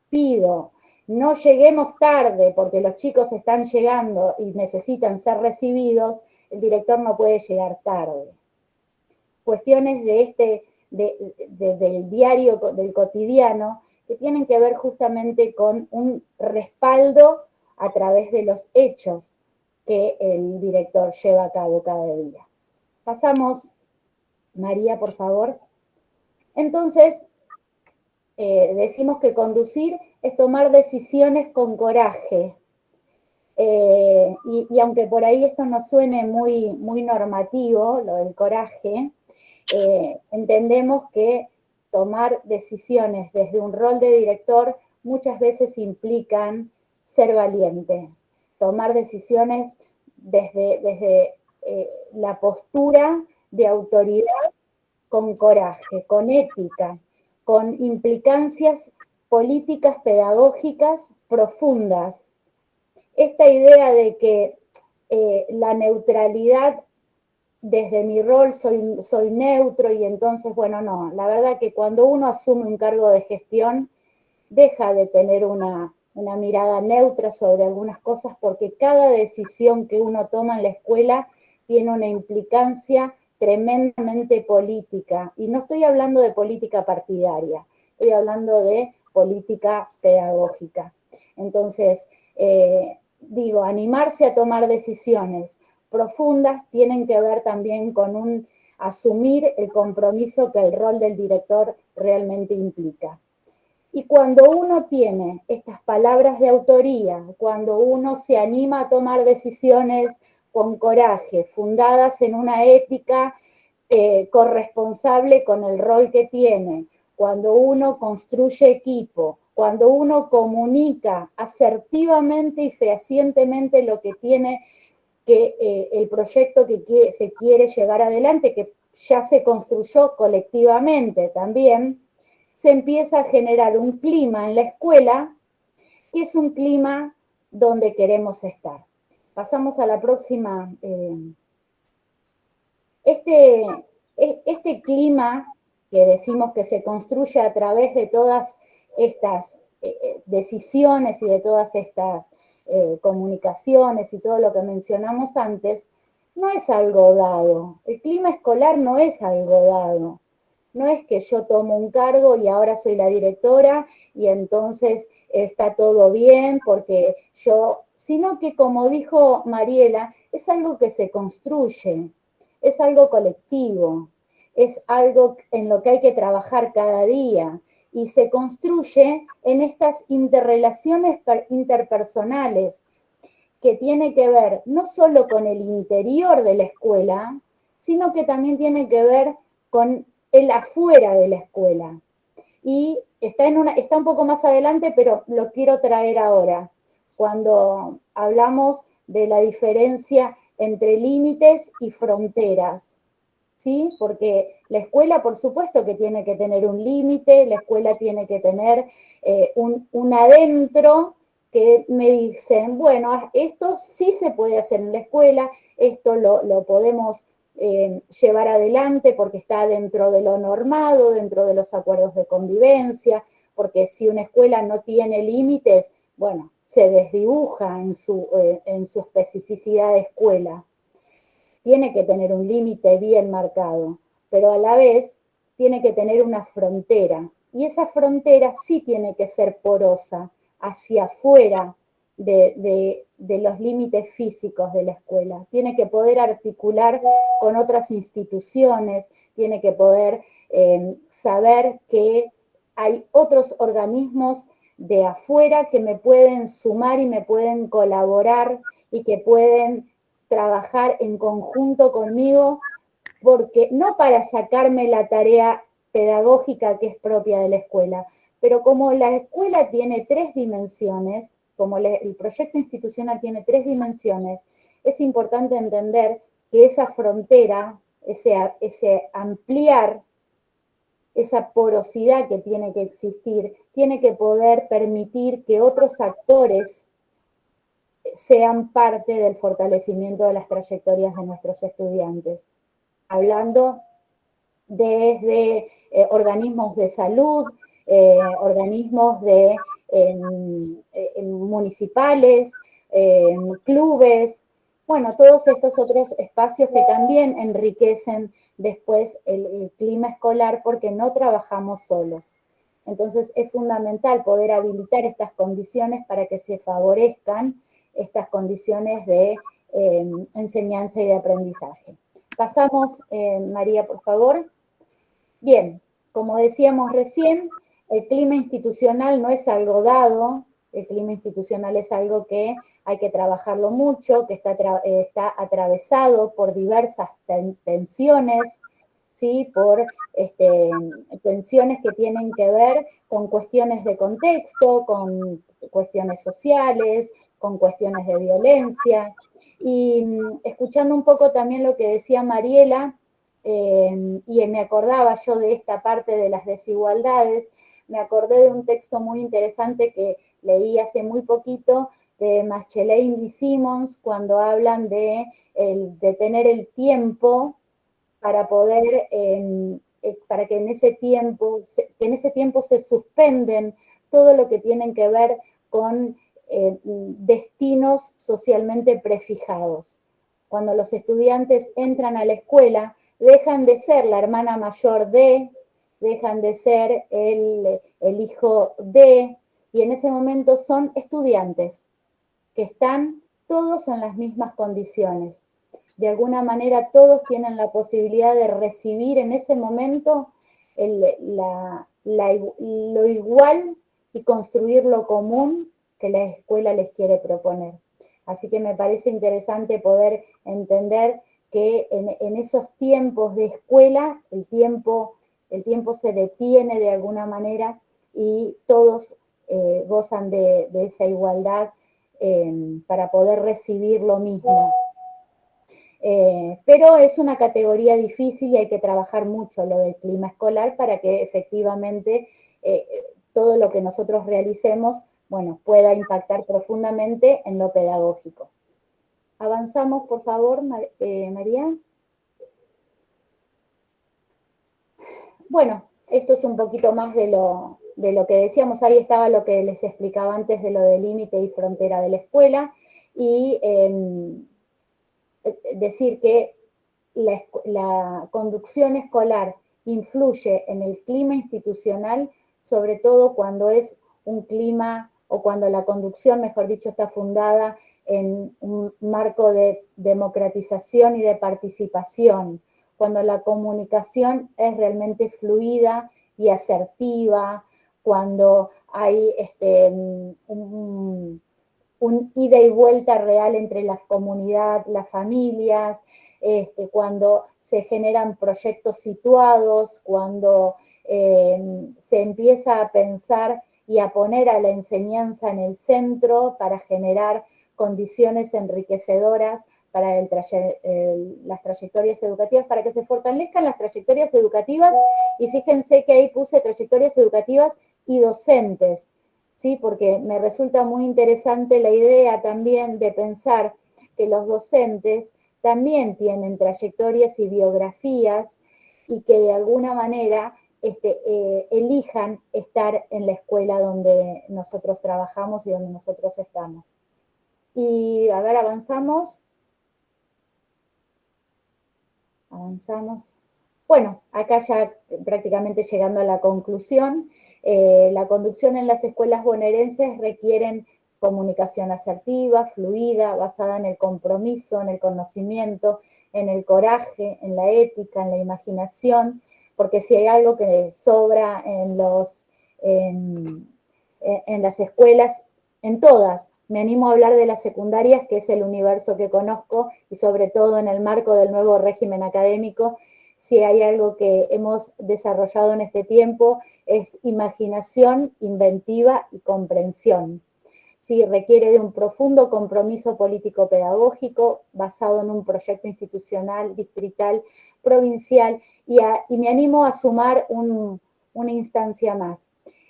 pido, no lleguemos tarde porque los chicos están llegando y necesitan ser recibidos, el director no puede llegar tarde. Cuestiones del diario, del cotidiano, que tienen que ver justamente con un respaldo a través de los hechos que el director lleva a cabo cada día. Pasamos, María, por favor. Entonces, decimos que conducir es tomar decisiones con coraje. Y aunque por ahí esto no suene muy, muy normativo, lo del coraje, entendemos que tomar decisiones desde un rol de director muchas veces implican ser valiente. Tomar decisiones desde la postura de autoridad con coraje, con ética, con implicancias políticas pedagógicas profundas. Esta idea de que la neutralidad, desde mi rol soy neutro y entonces, bueno, no, la verdad que cuando uno asume un cargo de gestión, deja de tener una mirada neutra sobre algunas cosas porque cada decisión que uno toma en la escuela tiene una implicancia tremendamente política. Y no estoy hablando de política partidaria, estoy hablando de política pedagógica. Entonces, digo, animarse a tomar decisiones profundas tienen que ver también con asumir el compromiso que el rol del director realmente implica. Y cuando uno tiene estas palabras de autoría, cuando uno se anima a tomar decisiones con coraje, fundadas en una ética corresponsable con el rol que tiene, cuando uno construye equipo, cuando uno comunica asertivamente y fehacientemente lo que tiene el proyecto que se quiere llevar adelante, que ya se construyó colectivamente también, se empieza a generar un clima en la escuela que es un clima donde queremos estar. Pasamos a la próxima. Este clima que decimos que se construye a través de todas estas decisiones y de todas estas comunicaciones y todo lo que mencionamos antes, no es algo dado. El clima escolar no es algo dado. No es que yo tomo un cargo y ahora soy la directora y entonces está todo bien porque sino que como dijo Mariela, es algo que se construye, es algo colectivo, es algo en lo que hay que trabajar cada día y se construye en estas interrelaciones interpersonales que tiene que ver no solo con el interior de la escuela, sino que también tiene que ver con el afuera de la escuela. Y está un poco más adelante, pero lo quiero traer ahora, cuando hablamos de la diferencia entre límites y fronteras, ¿sí? Porque la escuela, por supuesto que tiene que tener un límite, la escuela tiene que tener un adentro que me dicen, bueno, esto sí se puede hacer en la escuela, esto lo podemos llevar adelante porque está dentro de lo normado, dentro de los acuerdos de convivencia, porque si una escuela no tiene límites, bueno, se desdibuja en su especificidad de escuela. Tiene que tener un límite bien marcado, pero a la vez tiene que tener una frontera. Y esa frontera sí tiene que ser porosa, hacia afuera de los límites físicos de la escuela. Tiene que poder articular con otras instituciones, tiene que poder saber que hay otros organismos de afuera que me pueden sumar y me pueden colaborar y que pueden trabajar en conjunto conmigo, porque no para sacarme la tarea pedagógica que es propia de la escuela, pero como la escuela tiene 3 dimensiones, como el proyecto institucional tiene 3 dimensiones, es importante entender que esa frontera, ese ampliar, esa porosidad que tiene que existir, tiene que poder permitir que otros actores sean parte del fortalecimiento de las trayectorias de nuestros estudiantes. Hablando desde organismos de salud, organismos municipales, clubes, bueno, todos estos otros espacios que también enriquecen después el clima escolar porque no trabajamos solos. Entonces es fundamental poder habilitar estas condiciones para que se favorezcan estas condiciones de enseñanza y de aprendizaje. Pasamos, María, por favor. Bien, como decíamos recién, el clima institucional no es algo dado, el clima institucional es algo que hay que trabajarlo mucho, que está atravesado por diversas tensiones, ¿sí? Por tensiones que tienen que ver con cuestiones de contexto, con cuestiones sociales, con cuestiones de violencia. Y escuchando un poco también lo que decía Mariela, y me acordaba yo de esta parte de las desigualdades, me acordé de un texto muy interesante que leí hace muy poquito de Maschelain y Simons, cuando hablan de tener el tiempo para poder, para que en ese tiempo se suspenden todo lo que tienen que ver con destinos socialmente prefijados. Cuando los estudiantes entran a la escuela, dejan de ser la hermana mayor de, dejan de ser el hijo de, y en ese momento son estudiantes que están todos en las mismas condiciones. De alguna manera todos tienen la posibilidad de recibir en ese momento lo igual y construir lo común que la escuela les quiere proponer. Así que me parece interesante poder entender que en esos tiempos de escuela el tiempo se detiene de alguna manera y todos gozan de esa igualdad para poder recibir lo mismo. Pero es una categoría difícil y hay que trabajar mucho lo del clima escolar para que efectivamente todo lo que nosotros realicemos, bueno, pueda impactar profundamente en lo pedagógico. Avanzamos, por favor, María. Bueno, esto es un poquito más de lo que decíamos, ahí estaba lo que les explicaba antes de lo de límite y frontera de la escuela, y decir que la conducción escolar influye en el clima institucional, sobre todo cuando es un clima, o cuando la conducción, mejor dicho, está fundada en un marco de democratización y de participación, cuando la comunicación es realmente fluida y asertiva, cuando hay un ida y vuelta real entre la comunidad, las familias, cuando se generan proyectos situados, cuando se empieza a pensar y a poner a la enseñanza en el centro para generar condiciones enriquecedoras para las trayectorias educativas, para que se fortalezcan las trayectorias educativas, y fíjense que ahí puse trayectorias educativas y docentes, ¿sí? Porque me resulta muy interesante la idea también de pensar que los docentes también tienen trayectorias y biografías y que de alguna manera elijan estar en la escuela donde nosotros trabajamos y donde nosotros estamos. Y a ver, avanzamos. Avanzamos. Bueno, acá ya prácticamente llegando a la conclusión, la conducción en las escuelas bonaerenses requieren comunicación asertiva, fluida, basada en el compromiso, en el conocimiento, en el coraje, en la ética, en la imaginación, porque si hay algo que sobra en las escuelas, en todas, me animo a hablar de las secundarias, que es el universo que conozco, y sobre todo en el marco del nuevo régimen académico, si hay algo que hemos desarrollado en este tiempo, es imaginación, inventiva y comprensión. Sí, requiere de un profundo compromiso político-pedagógico basado en un proyecto institucional, distrital, provincial, y me animo a sumar una instancia más,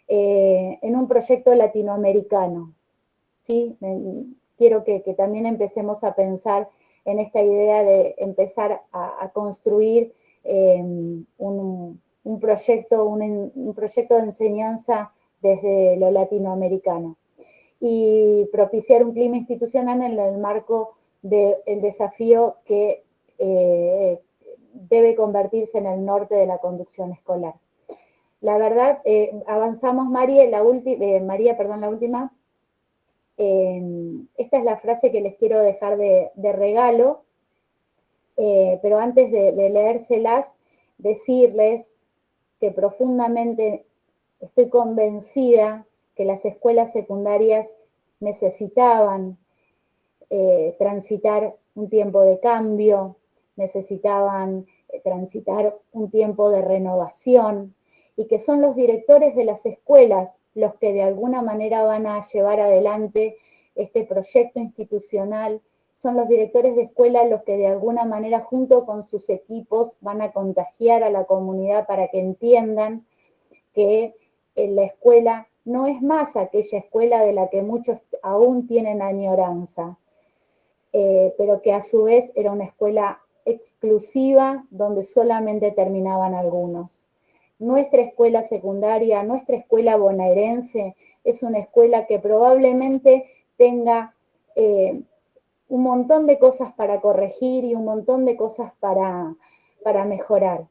en un proyecto latinoamericano. ¿Sí? Quiero que también empecemos a pensar en esta idea de empezar a construir un proyecto de enseñanza desde lo latinoamericano, y propiciar un clima institucional en el marco del desafío que debe convertirse en el norte de la conducción escolar. La verdad, avanzamos, María, la última. Esta es la frase que les quiero dejar de regalo, pero antes de leérselas, decirles que profundamente estoy convencida que las escuelas secundarias necesitaban transitar un tiempo de cambio, necesitaban transitar un tiempo de renovación, y que son los directores de las escuelas los que de alguna manera van a llevar adelante este proyecto institucional. Son los directores de escuela los que de alguna manera, junto con sus equipos, van a contagiar a la comunidad para que entiendan que la escuela no es más aquella escuela de la que muchos aún tienen añoranza, pero que a su vez era una escuela exclusiva donde solamente terminaban algunos. Nuestra escuela secundaria, nuestra escuela bonaerense, es una escuela que probablemente tenga un montón de cosas para corregir y un montón de cosas para mejorar,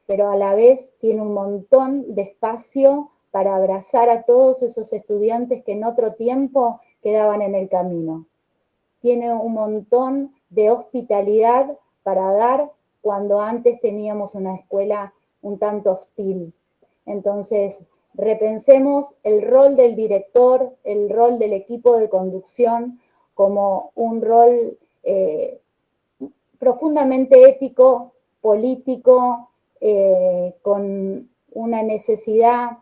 pero a la vez tiene un montón de espacio para abrazar a todos esos estudiantes que en otro tiempo quedaban en el camino. Tiene un montón de hospitalidad para dar cuando antes teníamos una escuela un tanto hostil. Entonces, repensemos el rol del director, el rol del equipo de conducción como un rol profundamente ético, político, con una necesidad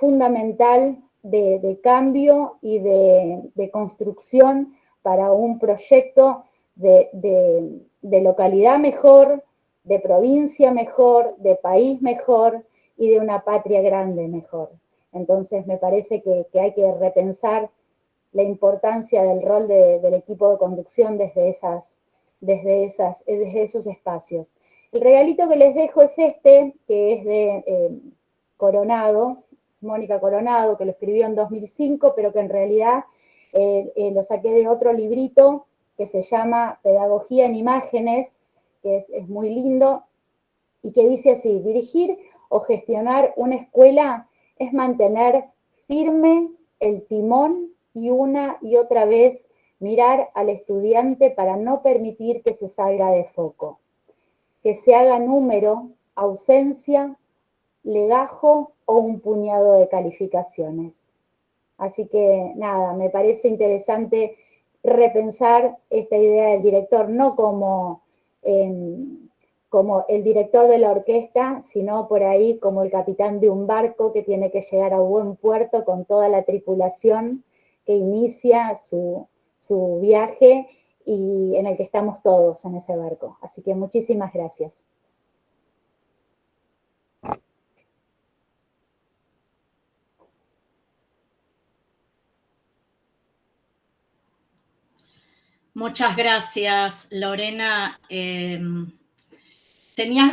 fundamental de cambio y de construcción para un proyecto de localidad mejor, de provincia mejor, de país mejor y de una patria grande mejor. Entonces me parece que hay que repensar la importancia del rol del equipo de conducción desde esos espacios. El regalito que les dejo es este, que es de Coronado, Mónica Coronado, que lo escribió en 2005, pero que en realidad lo saqué de otro librito que se llama Pedagogía en Imágenes, que es muy lindo, y que dice así: dirigir o gestionar una escuela es mantener firme el timón y una y otra vez mirar al estudiante para no permitir que se salga de foco, que se haga número, ausencia, legajo o un puñado de calificaciones. Así que nada, me parece interesante repensar esta idea del director, no como el director de la orquesta, sino por ahí como el capitán de un barco que tiene que llegar a buen puerto con toda la tripulación que inicia su viaje y en el que estamos todos en ese barco. Así que muchísimas gracias. Muchas gracias, Lorena. Tenías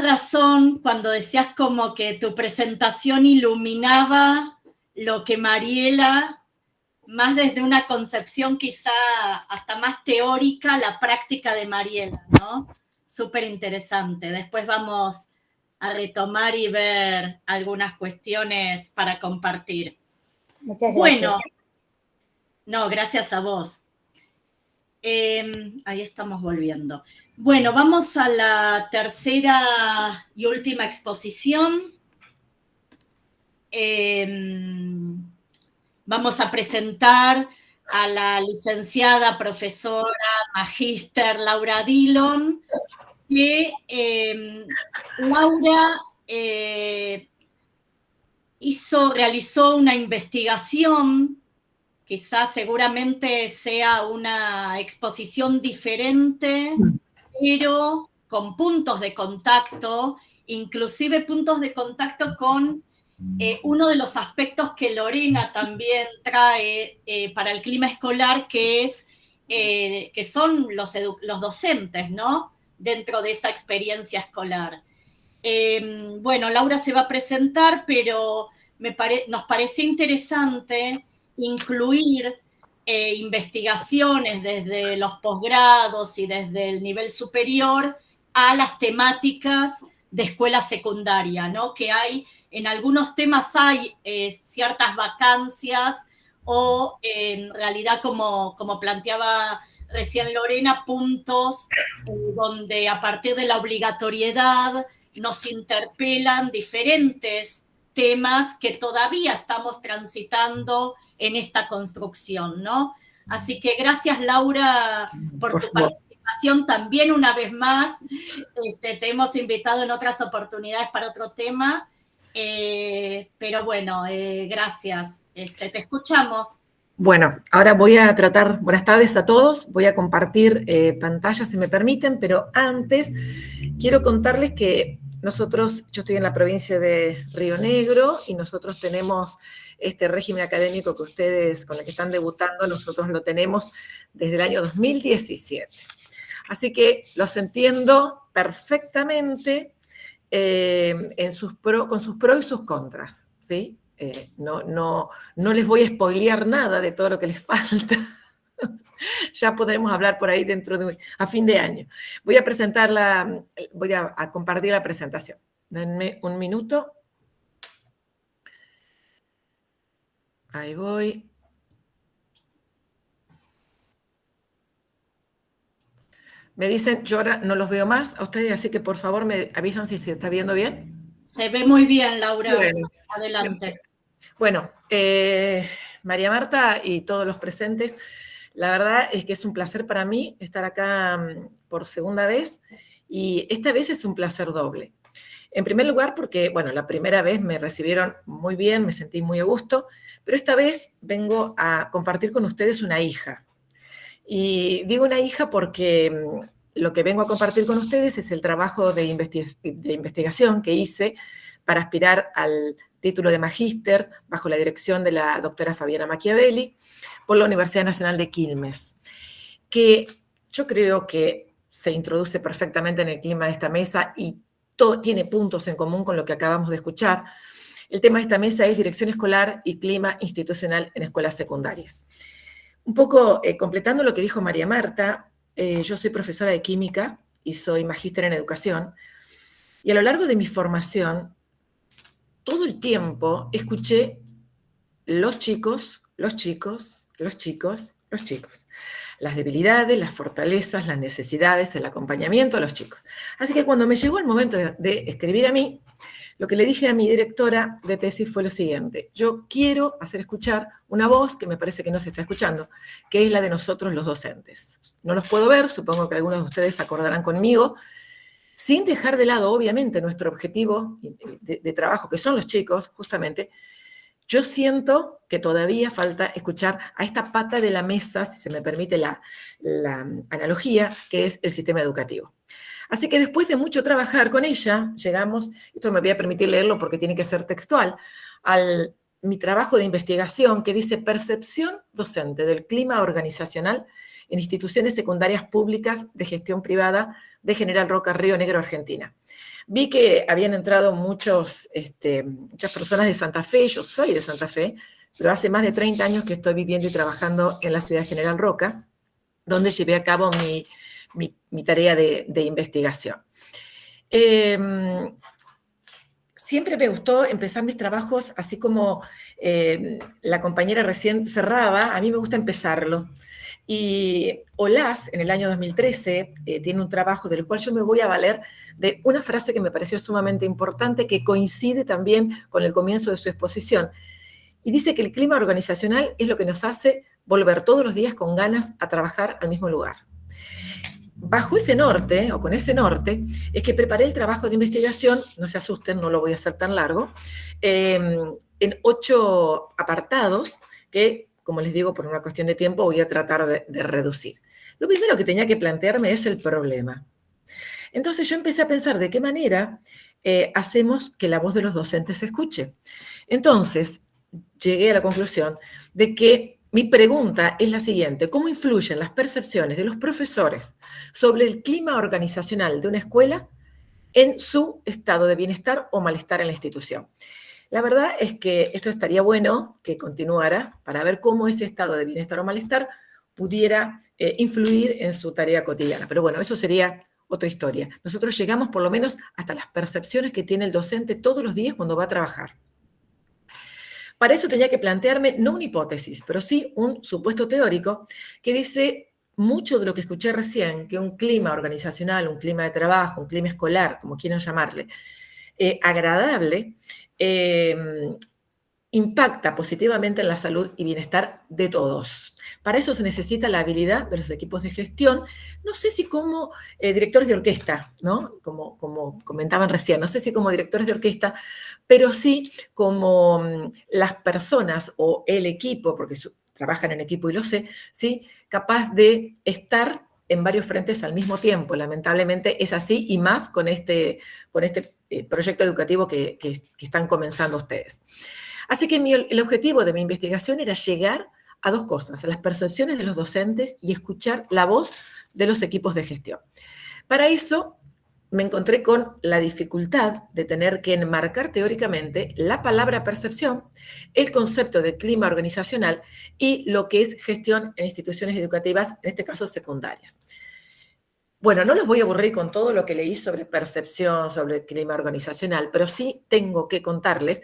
razón cuando decías como que tu presentación iluminaba lo que Mariela, más desde una concepción quizá hasta más teórica, la práctica de Mariela, ¿no? Súper interesante. Después vamos a retomar y ver algunas cuestiones para compartir. Muchas gracias. Bueno, no, gracias a vos. Ahí estamos volviendo. Bueno, vamos a la tercera y última exposición. Vamos a presentar a la licenciada, profesora, magíster Laura Dillon, que Laura realizó una investigación. Quizás seguramente sea una exposición diferente, pero con puntos de contacto, inclusive puntos de contacto con uno de los aspectos que Lorena también trae para el clima escolar, que son los docentes, ¿no? Dentro de esa experiencia escolar. Bueno, Laura se va a presentar, pero nos parece interesante incluir investigaciones desde los posgrados y desde el nivel superior a las temáticas de escuela secundaria, ¿no? Que en algunos temas hay ciertas vacancias o en realidad, como planteaba recién Lorena, puntos donde a partir de la obligatoriedad nos interpelan diferentes temas que todavía estamos transitando en esta construcción, ¿no? Así que gracias, Laura, por tu participación también una vez más. Te hemos invitado en otras oportunidades para otro tema, pero bueno, gracias. Te escuchamos. Bueno, ahora voy a tratar, buenas tardes a todos, voy a compartir pantalla si me permiten, pero antes quiero contarles que yo estoy en la provincia de Río Negro y nosotros tenemos este régimen académico que ustedes, con el que están debutando, nosotros lo tenemos desde el año 2017. Así que los entiendo perfectamente con sus pros y sus contras, ¿sí? No les voy a spoilear nada de todo lo que les falta. Ya podremos hablar por ahí a fin de año. Voy a compartir la presentación. Denme un minuto. Ahí voy. Me dicen, yo ahora no los veo más a ustedes, así que por favor me avisan si se está viendo bien. Se ve muy bien, Laura. Bueno, adelante. Perfecto. Bueno, María Marta y todos los presentes, la verdad es que es un placer para mí estar acá por segunda vez y esta vez es un placer doble. En primer lugar porque, bueno, la primera vez me recibieron muy bien, me sentí muy a gusto, pero esta vez vengo a compartir con ustedes una hija. Y digo una hija porque lo que vengo a compartir con ustedes es el trabajo de investigación que hice para aspirar al título de magíster bajo la dirección de la doctora Fabiana Machiavelli por la Universidad Nacional de Quilmes, que yo creo que se introduce perfectamente en el clima de esta mesa y tiene puntos en común con lo que acabamos de escuchar. El tema de esta mesa es dirección escolar y clima institucional en escuelas secundarias. Un poco completando lo que dijo María Marta, yo soy profesora de química y soy magíster en educación, y a lo largo de mi formación, todo el tiempo escuché los chicos, las debilidades, las fortalezas, las necesidades, el acompañamiento a los chicos. Así que cuando me llegó el momento de escribir a mí, lo que le dije a mi directora de tesis fue lo siguiente: yo quiero hacer escuchar una voz que me parece que no se está escuchando, que es la de nosotros los docentes. No los puedo ver, supongo que algunos de ustedes se acordarán conmigo, sin dejar de lado, obviamente, nuestro objetivo de trabajo, que son los chicos, justamente. Yo siento que todavía falta escuchar a esta pata de la mesa, si se me permite la analogía, que es el sistema educativo. Así que después de mucho trabajar con ella, llegamos, esto me voy a permitir leerlo porque tiene que ser textual, mi trabajo de investigación que dice percepción docente del clima organizacional en instituciones secundarias públicas de gestión privada de General Roca, Río Negro, Argentina. Vi que habían entrado muchas personas de Santa Fe, yo soy de Santa Fe, pero hace más de 30 años que estoy viviendo y trabajando en la ciudad de General Roca, donde llevé a cabo mi tarea de investigación. Siempre me gustó empezar mis trabajos así como la compañera recién cerraba, a mí me gusta empezarlo. Y Olaz, en el año 2013, tiene un trabajo del cual yo me voy a valer de una frase que me pareció sumamente importante, que coincide también con el comienzo de su exposición. Y dice que el clima organizacional es lo que nos hace volver todos los días con ganas a trabajar al mismo lugar. Bajo ese norte, o con ese norte, es que preparé el trabajo de investigación, no se asusten, no lo voy a hacer tan largo, en 8 apartados que, como les digo, por una cuestión de tiempo voy a tratar de reducir. Lo primero que tenía que plantearme es el problema. Entonces yo empecé a pensar de qué manera hacemos que la voz de los docentes se escuche. Entonces llegué a la conclusión de que mi pregunta es la siguiente: ¿cómo influyen las percepciones de los profesores sobre el clima organizacional de una escuela en su estado de bienestar o malestar en la institución? La verdad es que esto estaría bueno que continuara para ver cómo ese estado de bienestar o malestar pudiera influir en su tarea cotidiana. Pero bueno, eso sería otra historia. Nosotros llegamos por lo menos hasta las percepciones que tiene el docente todos los días cuando va a trabajar. Para eso tenía que plantearme no una hipótesis, pero sí un supuesto teórico que dice mucho de lo que escuché recién, que un clima organizacional, un clima de trabajo, un clima escolar, como quieran llamarle, agradable, impacta positivamente en la salud y bienestar de todos. Para eso se necesita la habilidad de los equipos de gestión, no sé si como directores de orquesta, ¿no? Como comentaban recién, no sé si como directores de orquesta, pero sí como las personas o el equipo, porque trabajan en equipo y lo sé, ¿sí? Capaz de estar en varios frentes al mismo tiempo. Lamentablemente es así, y más con este proyecto educativo que están comenzando ustedes. Así que el objetivo de mi investigación era llegar a 2 cosas: a las percepciones de los docentes y escuchar la voz de los equipos de gestión. Para eso me encontré con la dificultad de tener que enmarcar teóricamente la palabra percepción, el concepto de clima organizacional y lo que es gestión en instituciones educativas, en este caso secundarias. Bueno, no los voy a aburrir con todo lo que leí sobre percepción, sobre el clima organizacional, pero sí tengo que contarles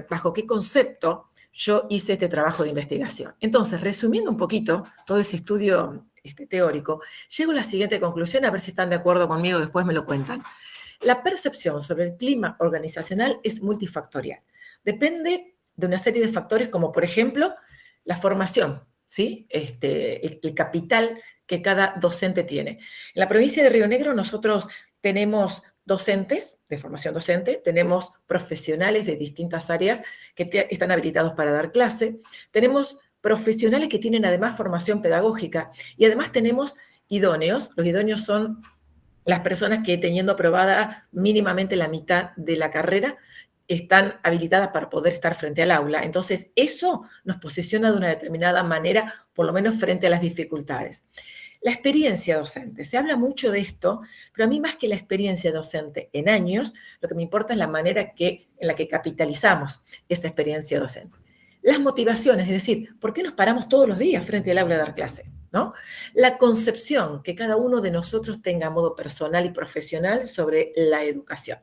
bajo qué concepto yo hice este trabajo de investigación. Entonces, resumiendo un poquito todo ese estudio teórico, llego a la siguiente conclusión, a ver si están de acuerdo conmigo, después me lo cuentan. La percepción sobre el clima organizacional es multifactorial. Depende de una serie de factores como, por ejemplo, la formación, ¿sí? El capital que cada docente tiene. En la provincia de Río Negro nosotros tenemos docentes de formación docente, tenemos profesionales de distintas áreas que están habilitados para dar clase, tenemos profesionales que tienen además formación pedagógica y además tenemos idóneos. Los idóneos son las personas que, teniendo aprobada mínimamente la mitad de la carrera, están habilitadas para poder estar frente al aula. Entonces, eso nos posiciona de una determinada manera, por lo menos frente a las dificultades. La experiencia docente, se habla mucho de esto, pero a mí más que la experiencia docente en años, lo que me importa es la manera en la que capitalizamos esa experiencia docente. Las motivaciones, es decir, ¿por qué nos paramos todos los días frente al aula a dar clase? ¿No? La concepción que cada uno de nosotros tenga a modo personal y profesional sobre la educación.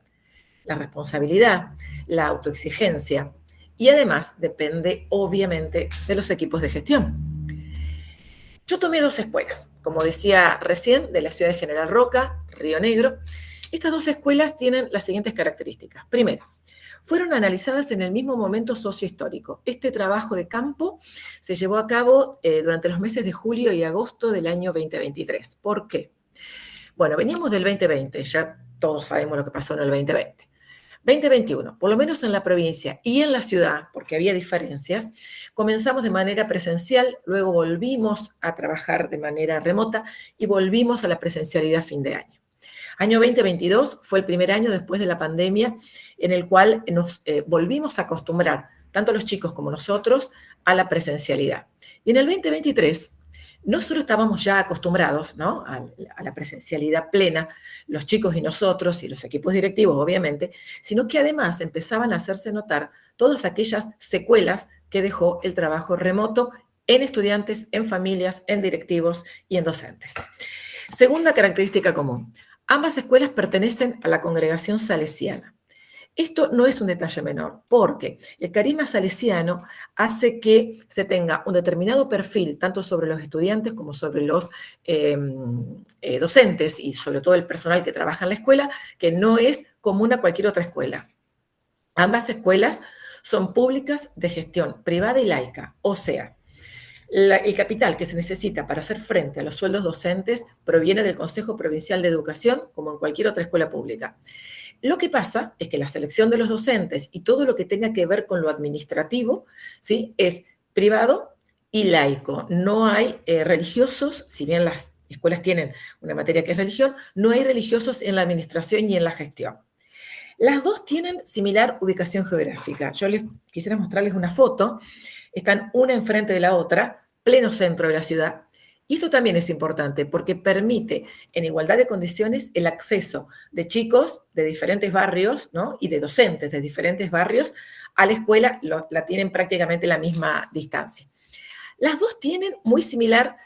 La responsabilidad, la autoexigencia y además depende obviamente de los equipos de gestión. Yo tomé 2 escuelas, como decía recién, de la ciudad de General Roca, Río Negro, Estas dos escuelas tienen las siguientes características. Primero, fueron analizadas en el mismo momento sociohistórico. Este trabajo de campo se llevó a cabo durante los meses de julio y agosto del año 2023. ¿Por qué? Bueno, veníamos del 2020, ya todos sabemos lo que pasó en el 2020. 2021, por lo menos en la provincia y en la ciudad, porque había diferencias, comenzamos de manera presencial, luego volvimos a trabajar de manera remota y volvimos a la presencialidad a fin de año. Año 2022 fue el primer año después de la pandemia en el cual nos volvimos a acostumbrar, tanto los chicos como nosotros, a la presencialidad. Y en el 2023, no solo estábamos ya acostumbrados, ¿no?, a la presencialidad plena, los chicos y nosotros y los equipos directivos, obviamente, sino que además empezaban a hacerse notar todas aquellas secuelas que dejó el trabajo remoto en estudiantes, en familias, en directivos y en docentes. Segunda característica común. Ambas escuelas pertenecen a la congregación salesiana. Esto no es un detalle menor, porque el carisma salesiano hace que se tenga un determinado perfil, tanto sobre los estudiantes como sobre los docentes y sobre todo el personal que trabaja en la escuela, que no es común a cualquier otra escuela. Ambas escuelas son públicas de gestión privada y laica, o sea, el capital que se necesita para hacer frente a los sueldos docentes proviene del Consejo Provincial de Educación, como en cualquier otra escuela pública. Lo que pasa es que la selección de los docentes y todo lo que tenga que ver con lo administrativo, ¿sí?, es privado y laico. No hay religiosos, si bien las escuelas tienen una materia que es religión, no hay religiosos en la administración y en la gestión. Las dos tienen similar ubicación geográfica. Yo les quisiera mostrarles una foto. Están una enfrente de la otra, pleno centro de la ciudad. Y esto también es importante porque permite, en igualdad de condiciones, el acceso de chicos de diferentes barrios, ¿no?, y de docentes de diferentes barrios a la escuela, la tienen prácticamente la misma distancia. Las dos tienen muy similar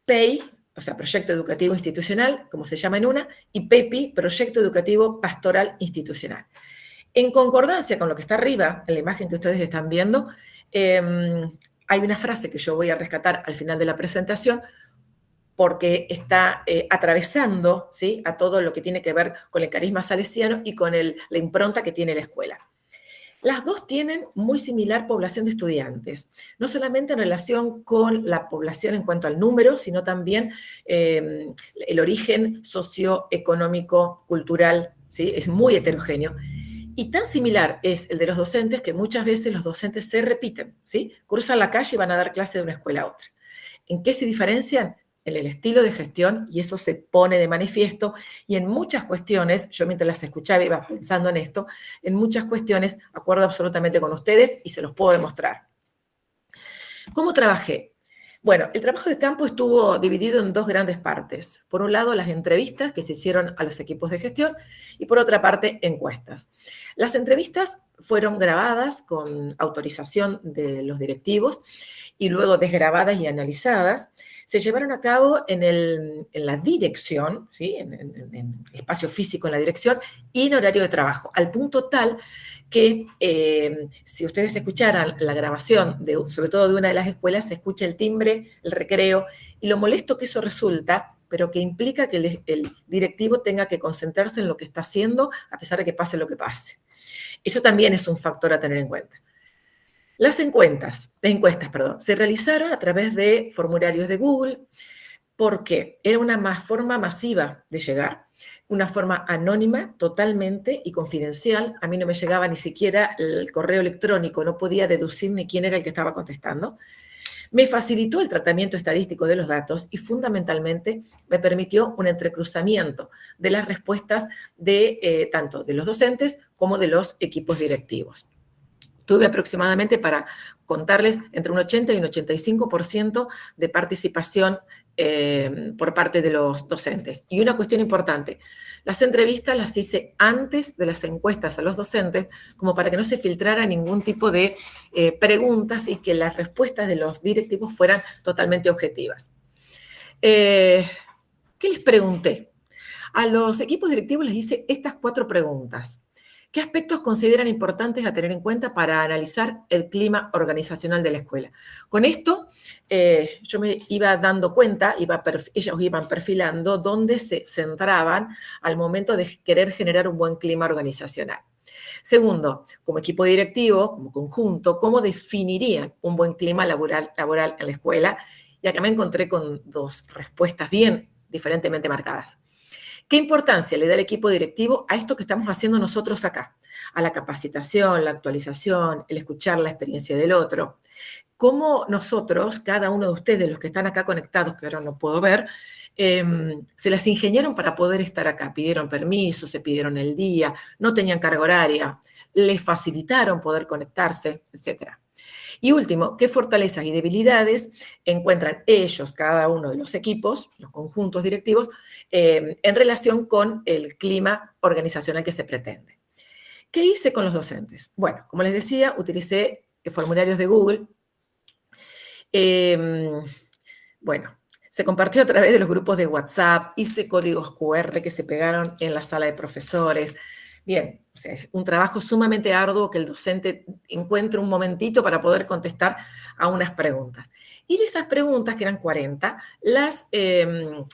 PEI, o sea, Proyecto Educativo Institucional, como se llama en una, y PEPI, Proyecto Educativo Pastoral Institucional. En concordancia con lo que está arriba, en la imagen que ustedes están viendo, hay una frase que yo voy a rescatar al final de la presentación, porque está atravesando, ¿sí?, a todo lo que tiene que ver con el carisma salesiano y con la impronta que tiene la escuela. Las dos tienen muy similar población de estudiantes, no solamente en relación con la población en cuanto al número, sino también el origen socioeconómico, cultural, ¿sí?, es muy heterogéneo. Y tan similar es el de los docentes que muchas veces los docentes se repiten, ¿sí?, cruzan la calle y van a dar clase de una escuela a otra. ¿En qué se diferencian? En el estilo de gestión, y eso se pone de manifiesto, y en muchas cuestiones, yo mientras las escuchaba iba pensando en esto, en muchas cuestiones acuerdo absolutamente con ustedes y se los puedo demostrar. ¿Cómo trabajé? Bueno, el trabajo de campo estuvo dividido en dos grandes partes. Por un lado, las entrevistas que se hicieron a los equipos de gestión y por otra parte, encuestas. Las entrevistas fueron grabadas con autorización de los directivos y luego desgrabadas y analizadas. Se llevaron a cabo en la dirección, ¿sí?, en espacio físico en la dirección y en horario de trabajo, al punto tal que si ustedes escucharan la grabación, sobre todo de una de las escuelas, se escucha el timbre, el recreo, y lo molesto que eso resulta, pero que implica que el directivo tenga que concentrarse en lo que está haciendo, a pesar de que pase lo que pase. Eso también es un factor a tener en cuenta. Las encuestas, se realizaron a través de formularios de Google, porque era una forma masiva de llegar, una forma anónima totalmente y confidencial. A mí no me llegaba ni siquiera el correo electrónico, no podía deducir ni quién era el que estaba contestando. Me facilitó el tratamiento estadístico de los datos y fundamentalmente me permitió un entrecruzamiento de las respuestas de tanto de los docentes como de los equipos directivos. Tuve aproximadamente, para contarles, entre un 80 y un 85% de participación por parte de los docentes. Y una cuestión importante, las entrevistas las hice antes de las encuestas a los docentes, como para que no se filtrara ningún tipo de preguntas y que las respuestas de los directivos fueran totalmente objetivas. ¿Qué les pregunté? A los equipos directivos les hice estas 4 preguntas. ¿Qué aspectos consideran importantes a tener en cuenta para analizar el clima organizacional de la escuela? Con esto yo me iba dando cuenta, ellos iban perfilando dónde se centraban al momento de querer generar un buen clima organizacional. Segundo, como equipo directivo, como conjunto, ¿cómo definirían un buen clima laboral en la escuela? Y acá me encontré con dos respuestas bien diferentemente marcadas. ¿Qué importancia le da el equipo directivo a esto que estamos haciendo nosotros acá? A la capacitación, la actualización, el escuchar la experiencia del otro. ¿Cómo nosotros, cada uno de ustedes, los que están acá conectados, que ahora no puedo ver, se las ingeniaron para poder estar acá? Pidieron permiso, se pidieron el día, no tenían carga horaria, les facilitaron poder conectarse, etcétera. Y último, ¿qué fortalezas y debilidades encuentran ellos, cada uno de los equipos, los conjuntos directivos, en relación con el clima organizacional que se pretende? ¿Qué hice con los docentes? Bueno, como les decía, utilicé formularios de Google. Bueno, se compartió a través de los grupos de WhatsApp, hice códigos QR que se pegaron en la sala de profesores. Bien, o sea, es un trabajo sumamente arduo que el docente encuentre un momentito para poder contestar a unas preguntas. Y de esas preguntas, que eran 40, las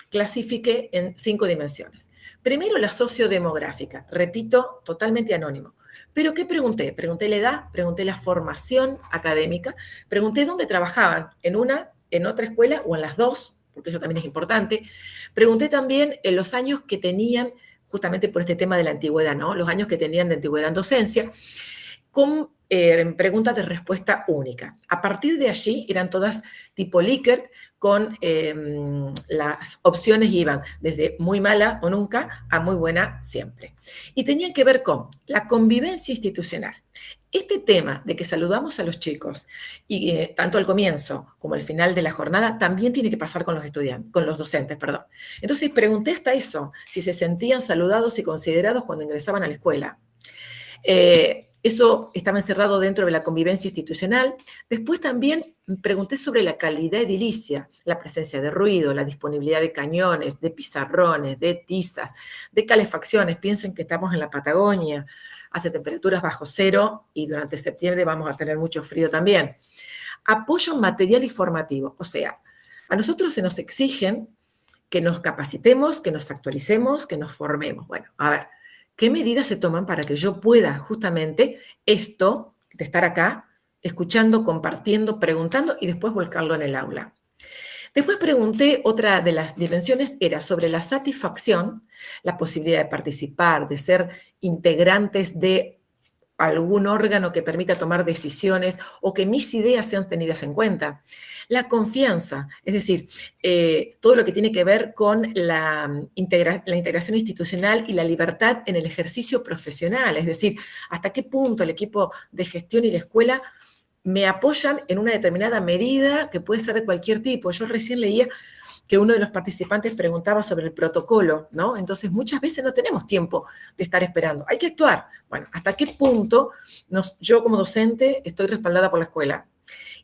clasifiqué en 5 dimensiones. Primero, la sociodemográfica, repito, totalmente anónimo. ¿Pero qué pregunté? Pregunté la edad, pregunté la formación académica, pregunté dónde trabajaban, en otra escuela o en las dos, porque eso también es importante. Pregunté también en los años que tenían, justamente por este tema de la antigüedad, ¿no? Los años que tenían de antigüedad en docencia, con preguntas de respuesta única. A partir de allí eran todas tipo Likert, con las opciones iban desde muy mala o nunca a muy buena siempre. Y tenían que ver con la convivencia institucional. Este tema de que saludamos a los chicos, y tanto al comienzo como al final de la jornada, también tiene que pasar con los estudiantes, con los docentes, perdón. Entonces pregunté hasta eso, si se sentían saludados y considerados cuando ingresaban a la escuela. Eso estaba encerrado dentro de la convivencia institucional. Después también pregunté sobre la calidad edilicia, la presencia de ruido, la disponibilidad de cañones, de pizarrones, de tizas, de calefacciones. Piensen que estamos en la Patagonia, hace temperaturas bajo cero y durante septiembre vamos a tener mucho frío también. Apoyo material y formativo, o sea, a nosotros se nos exigen que nos capacitemos, que nos actualicemos, que nos formemos. Bueno, a ver, ¿qué medidas se toman para que yo pueda justamente esto de estar acá, escuchando, compartiendo, preguntando y después volcarlo en el aula? Después pregunté, otra de las dimensiones era sobre la satisfacción, la posibilidad de participar, de ser integrantes de algún órgano que permita tomar decisiones o que mis ideas sean tenidas en cuenta. La confianza, es decir, todo lo que tiene que ver con la integración institucional y la libertad en el ejercicio profesional, es decir, hasta qué punto el equipo de gestión y la escuela me apoyan en una determinada medida que puede ser de cualquier tipo. Yo recién leía que uno de los participantes preguntaba sobre el protocolo, ¿no? Entonces, muchas veces no tenemos tiempo de estar esperando. Hay que actuar. Bueno, ¿hasta qué punto yo como docente estoy respaldada por la escuela?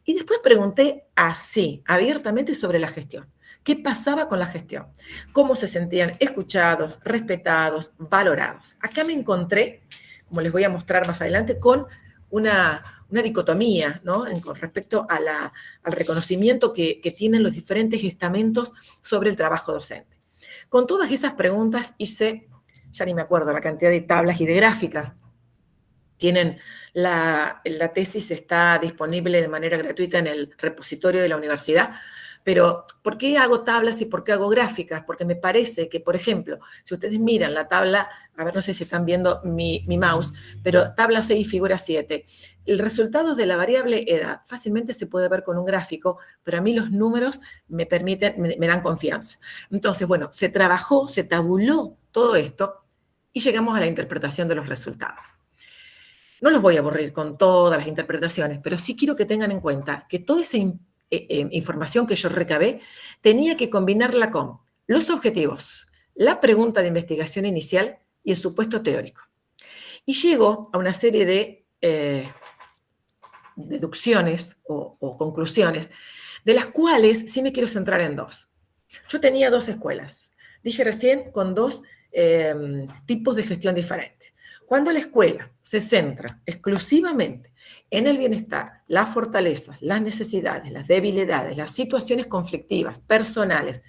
Y después pregunté así, abiertamente, sobre la gestión. ¿Qué pasaba con la gestión? ¿Cómo se sentían escuchados, respetados, valorados? Acá me encontré, como les voy a mostrar más adelante, con una dicotomía, ¿no? Con respecto al reconocimiento que tienen los diferentes estamentos sobre el trabajo docente. Con todas esas preguntas hice, ya ni me acuerdo la cantidad de tablas y de gráficas. Tienen la tesis, está disponible de manera gratuita en el repositorio de la universidad. Pero, ¿por qué hago tablas y por qué hago gráficas? Porque me parece que, por ejemplo, si ustedes miran la tabla, a ver, no sé si están viendo mi mouse, pero tabla 6, figura 7, el resultado de la variable edad fácilmente se puede ver con un gráfico, pero a mí los números me dan confianza. Entonces, bueno, se trabajó, se tabuló todo esto y llegamos a la interpretación de los resultados. No los voy a aburrir con todas las interpretaciones, pero sí quiero que tengan en cuenta que toda esa información que yo recabé, tenía que combinarla con los objetivos, la pregunta de investigación inicial y el supuesto teórico. Y llego a una serie de deducciones o conclusiones, de las cuales sí me quiero centrar en dos. Yo tenía 2 escuelas. Dije recién con 2 tipos de gestión diferentes. Cuando la escuela se centra exclusivamente en el bienestar, las fortalezas, las necesidades, las debilidades, las situaciones conflictivas, personales,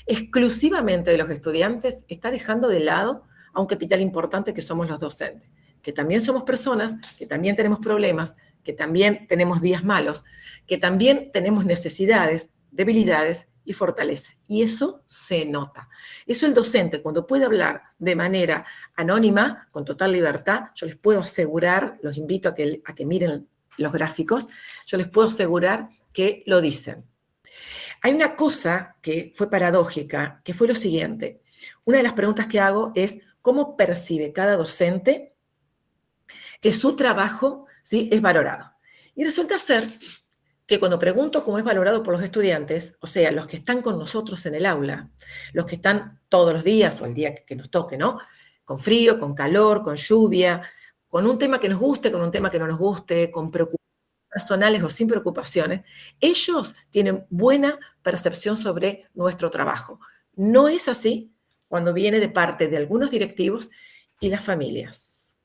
exclusivamente de los estudiantes, está dejando de lado a un capital importante que somos los docentes, que también somos personas, que también tenemos problemas, que también tenemos días malos, que también tenemos necesidades, debilidades y fortalezas. Y eso se nota. Eso el docente, cuando puede hablar de manera anónima, con total libertad, yo les puedo asegurar, los invito a que miren los gráficos, yo les puedo asegurar que lo dicen. Hay una cosa que fue paradójica, que fue lo siguiente. Una de las preguntas que hago es, ¿cómo percibe cada docente que su trabajo, ¿sí?, es valorado? Y resulta ser que cuando pregunto cómo es valorado por los estudiantes, o sea, los que están con nosotros en el aula, los que están todos los días o el día que nos toque, ¿no? Con frío, con calor, con lluvia, con un tema que nos guste, con un tema que no nos guste, con preocupaciones personales o sin preocupaciones, ellos tienen buena percepción sobre nuestro trabajo. No es así cuando viene de parte de algunos directivos y las familias.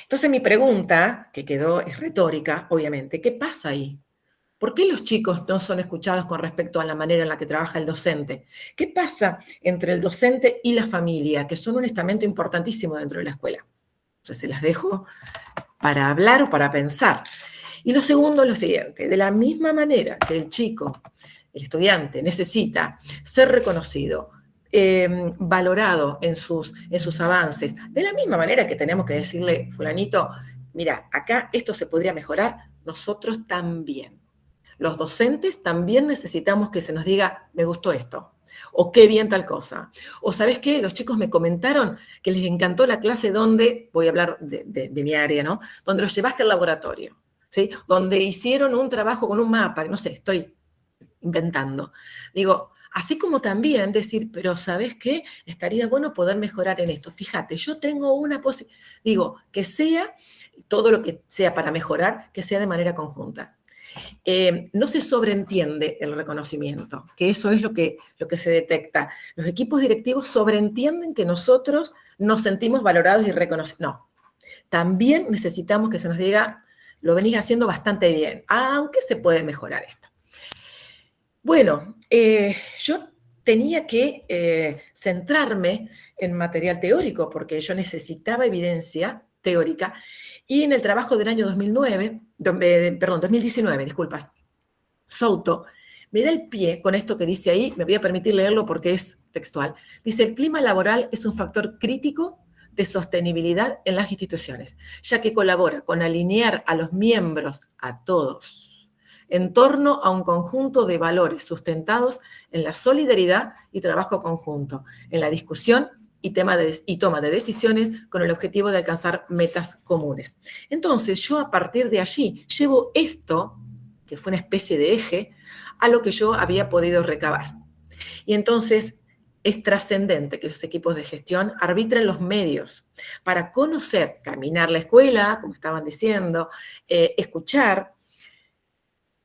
Entonces mi pregunta, que quedó, es retórica, obviamente, ¿qué pasa ahí? ¿Por qué los chicos no son escuchados con respecto a la manera en la que trabaja el docente? ¿Qué pasa entre el docente y la familia, que son un estamento importantísimo dentro de la escuela? Entonces se las dejo para hablar o para pensar. Y lo segundo es lo siguiente, de la misma manera que el chico, el estudiante, necesita ser reconocido, valorado en sus avances, de la misma manera que tenemos que decirle, fulanito, mira, acá esto se podría mejorar, nosotros también. Los docentes también necesitamos que se nos diga, me gustó esto, o qué bien tal cosa. O ¿sabes qué? Los chicos me comentaron que les encantó la clase donde, voy a hablar de mi área, ¿no? Donde los llevaste al laboratorio, ¿sí? Donde hicieron un trabajo con un mapa, no sé, estoy inventando. Digo, así como también decir, pero ¿sabes qué? Estaría bueno poder mejorar en esto. Fíjate, yo tengo una posibilidad. Digo, que sea todo lo que sea para mejorar, que sea de manera conjunta. No se sobreentiende el reconocimiento, que eso es lo que se detecta. Los equipos directivos sobreentienden que nosotros nos sentimos valorados y reconocidos. No, también necesitamos que se nos diga, lo venís haciendo bastante bien, aunque se puede mejorar esto. Bueno, yo tenía que centrarme en material teórico, porque yo necesitaba evidencia teórica, y en el trabajo del año 2019, disculpas, Souto me da el pie con esto que dice ahí, me voy a permitir leerlo porque es textual. Dice, el clima laboral es un factor crítico de sostenibilidad en las instituciones, ya que colabora con alinear a los miembros, a todos, en torno a un conjunto de valores sustentados en la solidaridad y trabajo conjunto, en la discusión y toma de decisiones con el objetivo de alcanzar metas comunes. Entonces, yo a partir de allí llevo esto, que fue una especie de eje, a lo que yo había podido recabar. Y entonces es trascendente que esos equipos de gestión arbitren los medios para conocer, caminar la escuela, como estaban diciendo, escuchar,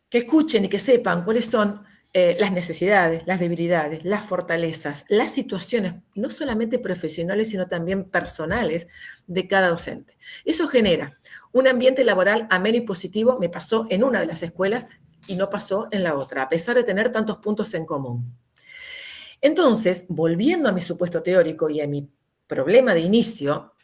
que escuchen y que sepan cuáles son las necesidades, las debilidades, las fortalezas, las situaciones, no solamente profesionales, sino también personales de cada docente. Eso genera un ambiente laboral ameno y positivo, me pasó en una de las escuelas y no pasó en la otra, a pesar de tener tantos puntos en común. Entonces, volviendo a mi supuesto teórico y a mi problema de inicio,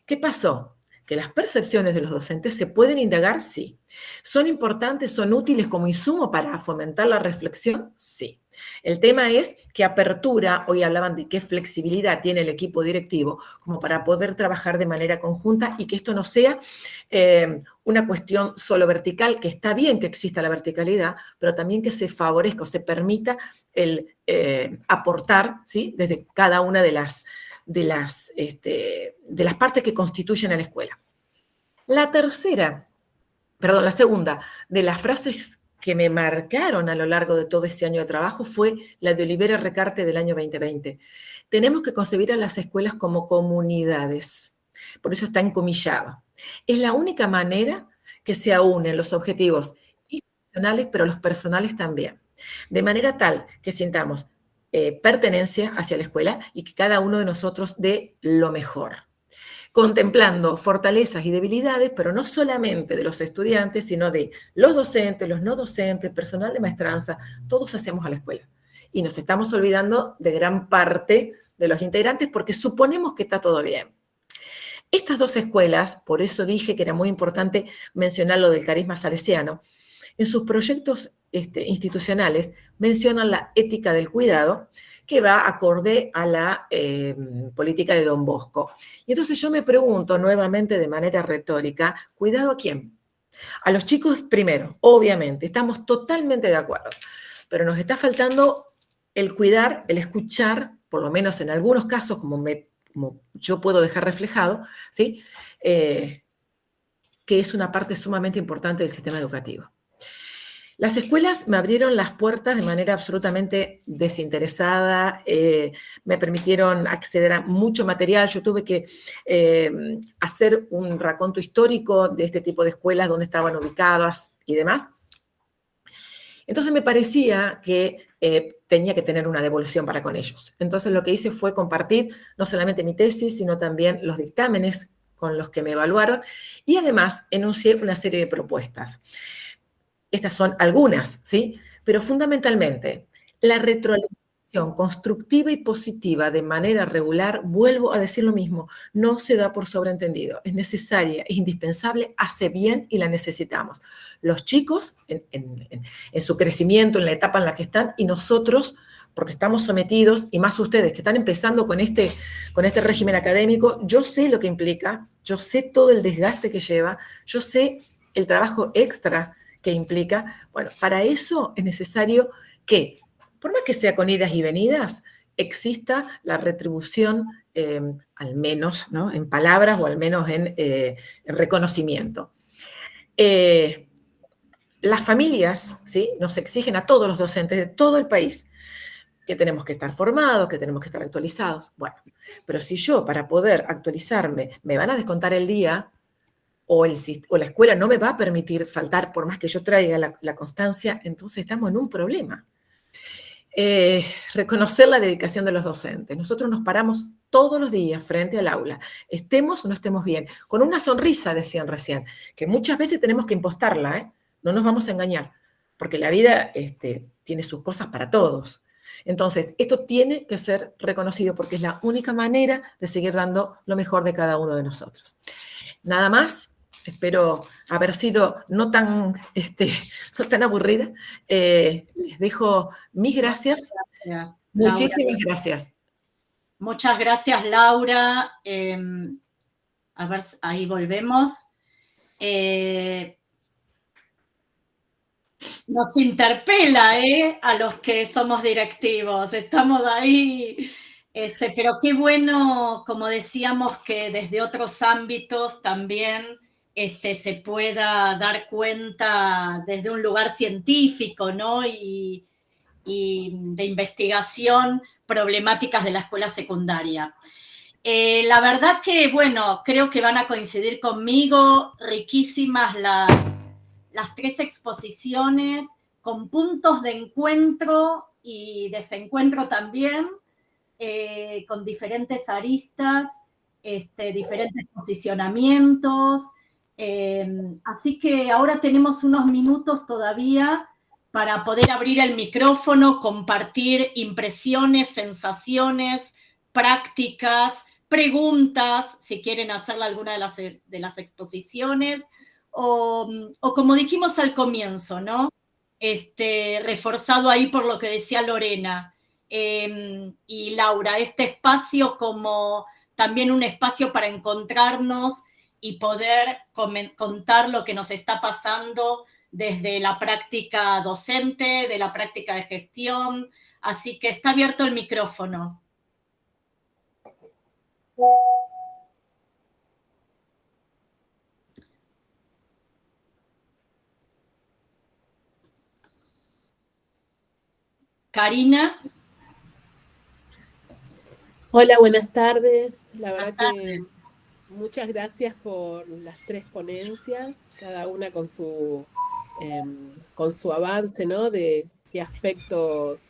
¿qué pasó? Que las percepciones de los docentes se pueden indagar, sí. ¿Son importantes, son útiles como insumo para fomentar la reflexión? Sí. El tema es qué apertura, hoy hablaban de qué flexibilidad tiene el equipo directivo como para poder trabajar de manera conjunta y que esto no sea una cuestión solo vertical, que está bien que exista la verticalidad, pero también que se favorezca o se permita el aportar, ¿sí?, desde cada una de las partes que constituyen a la escuela. La segunda de las frases que me marcaron a lo largo de todo ese año de trabajo fue la de Olivera Recarte del año 2020. Tenemos que concebir a las escuelas como comunidades, por eso está encomillado. Es la única manera que se aúnen los objetivos institucionales, pero los personales también, de manera tal que sintamos pertenencia hacia la escuela y que cada uno de nosotros dé lo mejor, contemplando fortalezas y debilidades, pero no solamente de los estudiantes, sino de los docentes, los no docentes, personal de maestranza, todos hacemos a la escuela. Y nos estamos olvidando de gran parte de los integrantes porque suponemos que está todo bien. Estas dos escuelas, por eso dije que era muy importante mencionar lo del carisma salesiano, en sus proyectos institucionales mencionan la ética del cuidado, que va acorde a la política de Don Bosco. Y entonces yo me pregunto nuevamente de manera retórica, ¿cuidado a quién? A los chicos primero, obviamente, estamos totalmente de acuerdo, pero nos está faltando el cuidar, el escuchar, por lo menos en algunos casos, como yo puedo dejar reflejado, ¿sí? Que es una parte sumamente importante del sistema educativo. Las escuelas me abrieron las puertas de manera absolutamente desinteresada, me permitieron acceder a mucho material. Yo tuve que hacer un raconto histórico de este tipo de escuelas, dónde estaban ubicadas y demás. Entonces me parecía que tenía que tener una devolución para con ellos. Entonces lo que hice fue compartir no solamente mi tesis, sino también los dictámenes con los que me evaluaron y además enuncié una serie de propuestas. Estas son algunas, ¿sí? Pero fundamentalmente, la retroalimentación constructiva y positiva de manera regular, vuelvo a decir lo mismo, no se da por sobreentendido. Es necesaria, es indispensable, hace bien y la necesitamos. Los chicos, en su crecimiento, en la etapa en la que están, y nosotros, porque estamos sometidos, y más ustedes que están empezando con este régimen académico, yo sé lo que implica, yo sé todo el desgaste que lleva, yo sé el trabajo extra que implica. Bueno, para eso es necesario que, por más que sea con idas y venidas, exista la retribución, al menos, ¿no?, en palabras o al menos en reconocimiento. Las familias, ¿sí?, nos exigen a todos los docentes de todo el país que tenemos que estar formados, que tenemos que estar actualizados. Bueno, pero si yo, para poder actualizarme, me van a descontar el día, o la escuela no me va a permitir faltar por más que yo traiga la constancia, entonces estamos en un problema. Reconocer la dedicación de los docentes. Nosotros nos paramos todos los días frente al aula, estemos o no estemos bien, con una sonrisa, decían recién, que muchas veces tenemos que impostarla, ¿eh? No nos vamos a engañar, porque la vida tiene sus cosas para todos. Entonces, esto tiene que ser reconocido porque es la única manera de seguir dando lo mejor de cada uno de nosotros. Nada más. Espero haber sido no tan aburrida. Les dejo mis gracias. Gracias, Muchísimas gracias. Muchas gracias, Laura. A ver, ahí volvemos. Nos interpela, a los que somos directivos. Estamos ahí. Pero qué bueno, como decíamos, que desde otros ámbitos también se pueda dar cuenta desde un lugar científico, ¿no? Y de investigación, problemáticas de la escuela secundaria. La verdad que, bueno, creo que van a coincidir conmigo, riquísimas las tres exposiciones, con puntos de encuentro y desencuentro también, con diferentes aristas, diferentes posicionamientos. Así que ahora tenemos unos minutos todavía para poder abrir el micrófono, compartir impresiones, sensaciones, prácticas, preguntas, si quieren hacerle alguna de las exposiciones, o como dijimos al comienzo, ¿no? Reforzado ahí por lo que decía Lorena y Laura, este espacio como también un espacio para encontrarnos y poder contar lo que nos está pasando desde la práctica docente, de la práctica de gestión. Así que está abierto el micrófono. Karina. Hola, buenas tardes. La verdad que muchas gracias por las tres ponencias, cada una con su avance, ¿no? De qué aspectos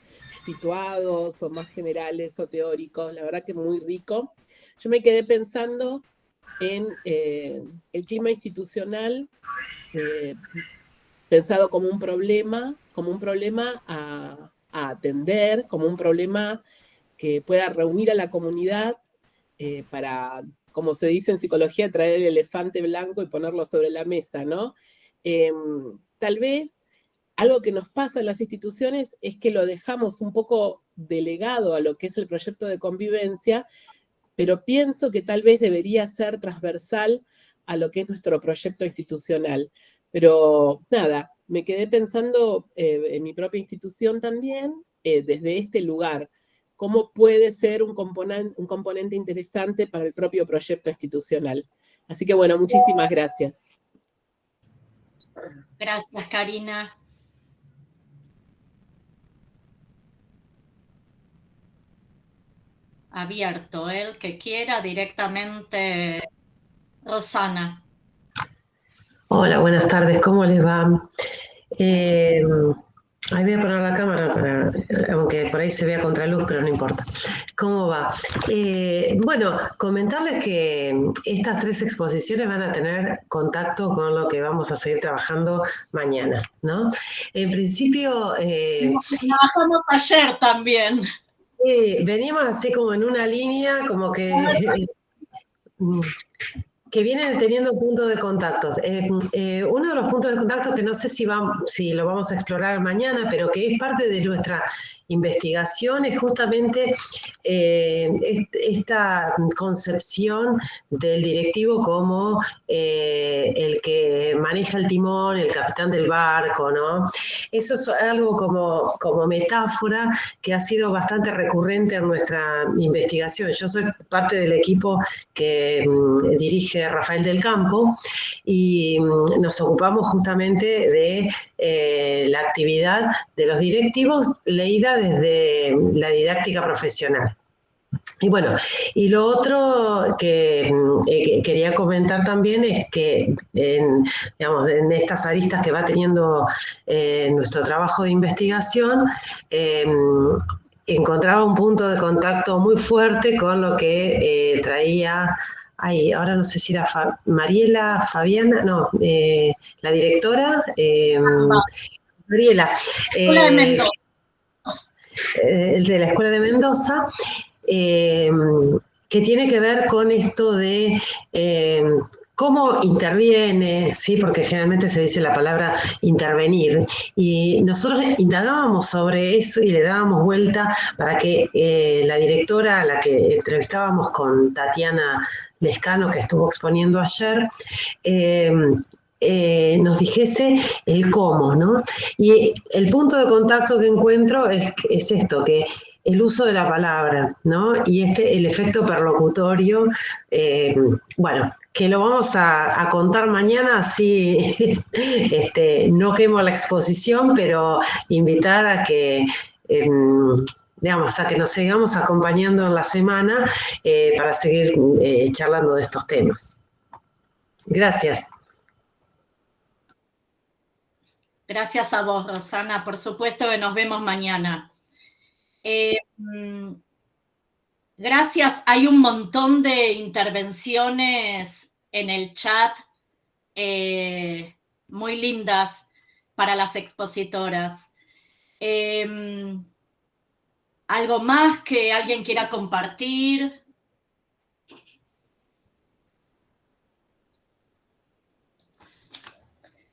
situados o más generales o teóricos. La verdad que muy rico. Yo me quedé pensando en el clima institucional pensado como un problema a atender, como un problema que pueda reunir a la comunidad para, como se dice en psicología, traer el elefante blanco y ponerlo sobre la mesa, ¿no? Tal vez algo que nos pasa en las instituciones es que lo dejamos un poco delegado a lo que es el proyecto de convivencia, pero pienso que tal vez debería ser transversal a lo que es nuestro proyecto institucional. Pero nada, me quedé pensando en mi propia institución también, desde este lugar, cómo puede ser un componente interesante para el propio proyecto institucional. Así que bueno, muchísimas gracias. Gracias, Karina. Abierto, el que quiera directamente. Rosana. Hola, buenas tardes, ¿cómo les va? Ahí voy a poner la cámara, aunque por ahí se vea contraluz, pero no importa. ¿Cómo va? Bueno, comentarles que estas 3 exposiciones van a tener contacto con lo que vamos a seguir trabajando mañana, ¿no? En principio... Trabajamos ayer también. Veníamos así como en una línea, como que vienen teniendo puntos de contacto. Uno de los puntos de contacto que no sé si lo vamos a explorar mañana, pero que es parte de nuestra investigación, es justamente esta concepción del directivo como el que maneja el timón, el capitán del barco, ¿no? Eso es algo como metáfora que ha sido bastante recurrente en nuestra investigación. Yo soy parte del equipo que dirige Rafael del Campo y nos ocupamos justamente de la actividad de los directivos leída desde la didáctica profesional. Y bueno, y lo otro que quería comentar también es que en estas aristas que va teniendo nuestro trabajo de investigación, encontraba un punto de contacto muy fuerte con lo que traía, ahora no sé si era Mariela, Fabiana, no, la directora, Mariela. El de la Escuela de Mendoza, que tiene que ver con esto de cómo interviene, ¿sí? Porque generalmente se dice la palabra intervenir, y nosotros indagábamos sobre eso y le dábamos vuelta para que la directora a la que entrevistábamos con Tatiana Lescano, que estuvo exponiendo ayer, nos dijese el cómo, ¿no? Y el punto de contacto que encuentro es esto, que el uso de la palabra, ¿no? Y el efecto perlocutorio, bueno, que lo vamos a contar mañana, así no quemo la exposición, pero invitar a que... digamos, a que nos sigamos acompañando en la semana para seguir charlando de estos temas. Gracias. Gracias a vos, Rosana. Por supuesto que nos vemos mañana. Gracias. Hay un montón de intervenciones en el chat muy lindas para las expositoras. ¿Algo más que alguien quiera compartir?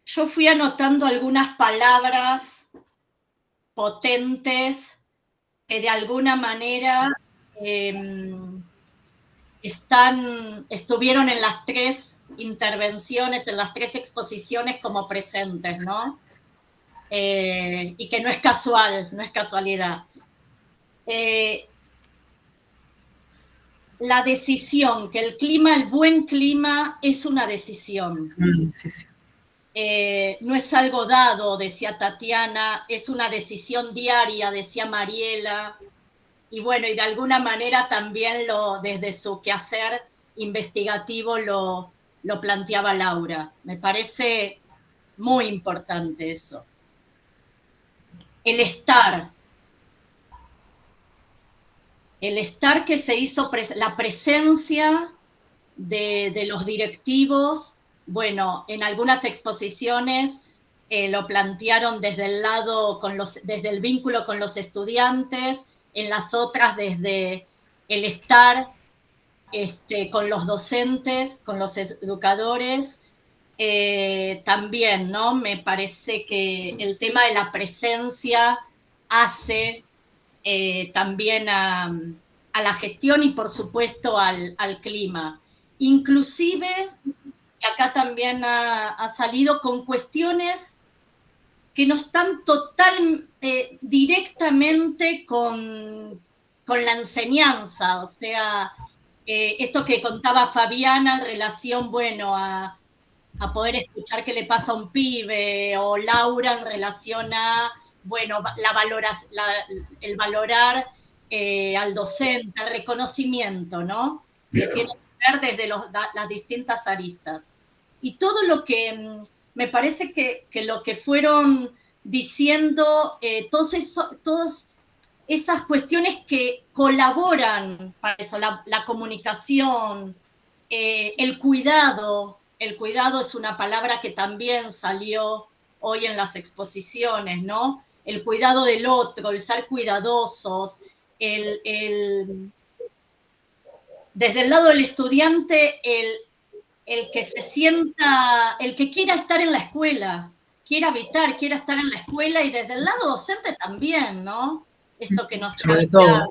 Yo fui anotando algunas palabras potentes que de alguna manera estuvieron en las 3 intervenciones, en las 3 exposiciones como presentes, ¿no? Y que no es casual, no es casualidad. La decisión, que el buen clima es una decisión. No es algo dado, decía Tatiana, es una decisión diaria, decía Mariela, y bueno, y de alguna manera también desde su quehacer investigativo lo planteaba Laura. Me parece muy importante eso. El estar, el estar que se hizo, la presencia de los directivos, bueno, en algunas exposiciones lo plantearon desde el lado, desde el vínculo con los estudiantes, en las otras desde el estar con los docentes, con los educadores. También, ¿no? Me parece que el tema de la presencia hace también a la gestión y, por supuesto, al clima. Inclusive, acá también ha salido con cuestiones que no están directamente con la enseñanza, o sea, esto que contaba Fabiana en relación, bueno, a poder escuchar qué le pasa a un pibe, o Laura en relación a, bueno, el valorar al docente, el reconocimiento, ¿no? Que tiene que ver desde las distintas aristas. Y todo lo que me parece que lo que fueron diciendo, todas esas cuestiones que colaboran para eso, la comunicación, el cuidado es una palabra que también salió hoy en las exposiciones, ¿no? El cuidado del otro, el ser cuidadosos, desde el lado del estudiante, el que se sienta, el que quiera estar en la escuela, quiera estar en la escuela, y desde el lado docente también, ¿no? Esto que nos plantea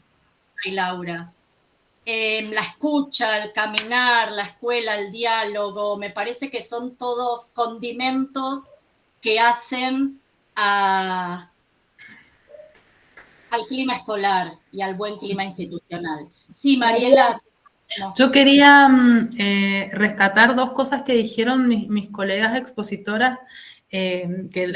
Laura. La escucha, el caminar, la escuela, el diálogo, me parece que son todos condimentos que hacen al clima escolar y al buen clima institucional. Sí, Mariela. Yo quería rescatar dos cosas que dijeron mis colegas expositoras, que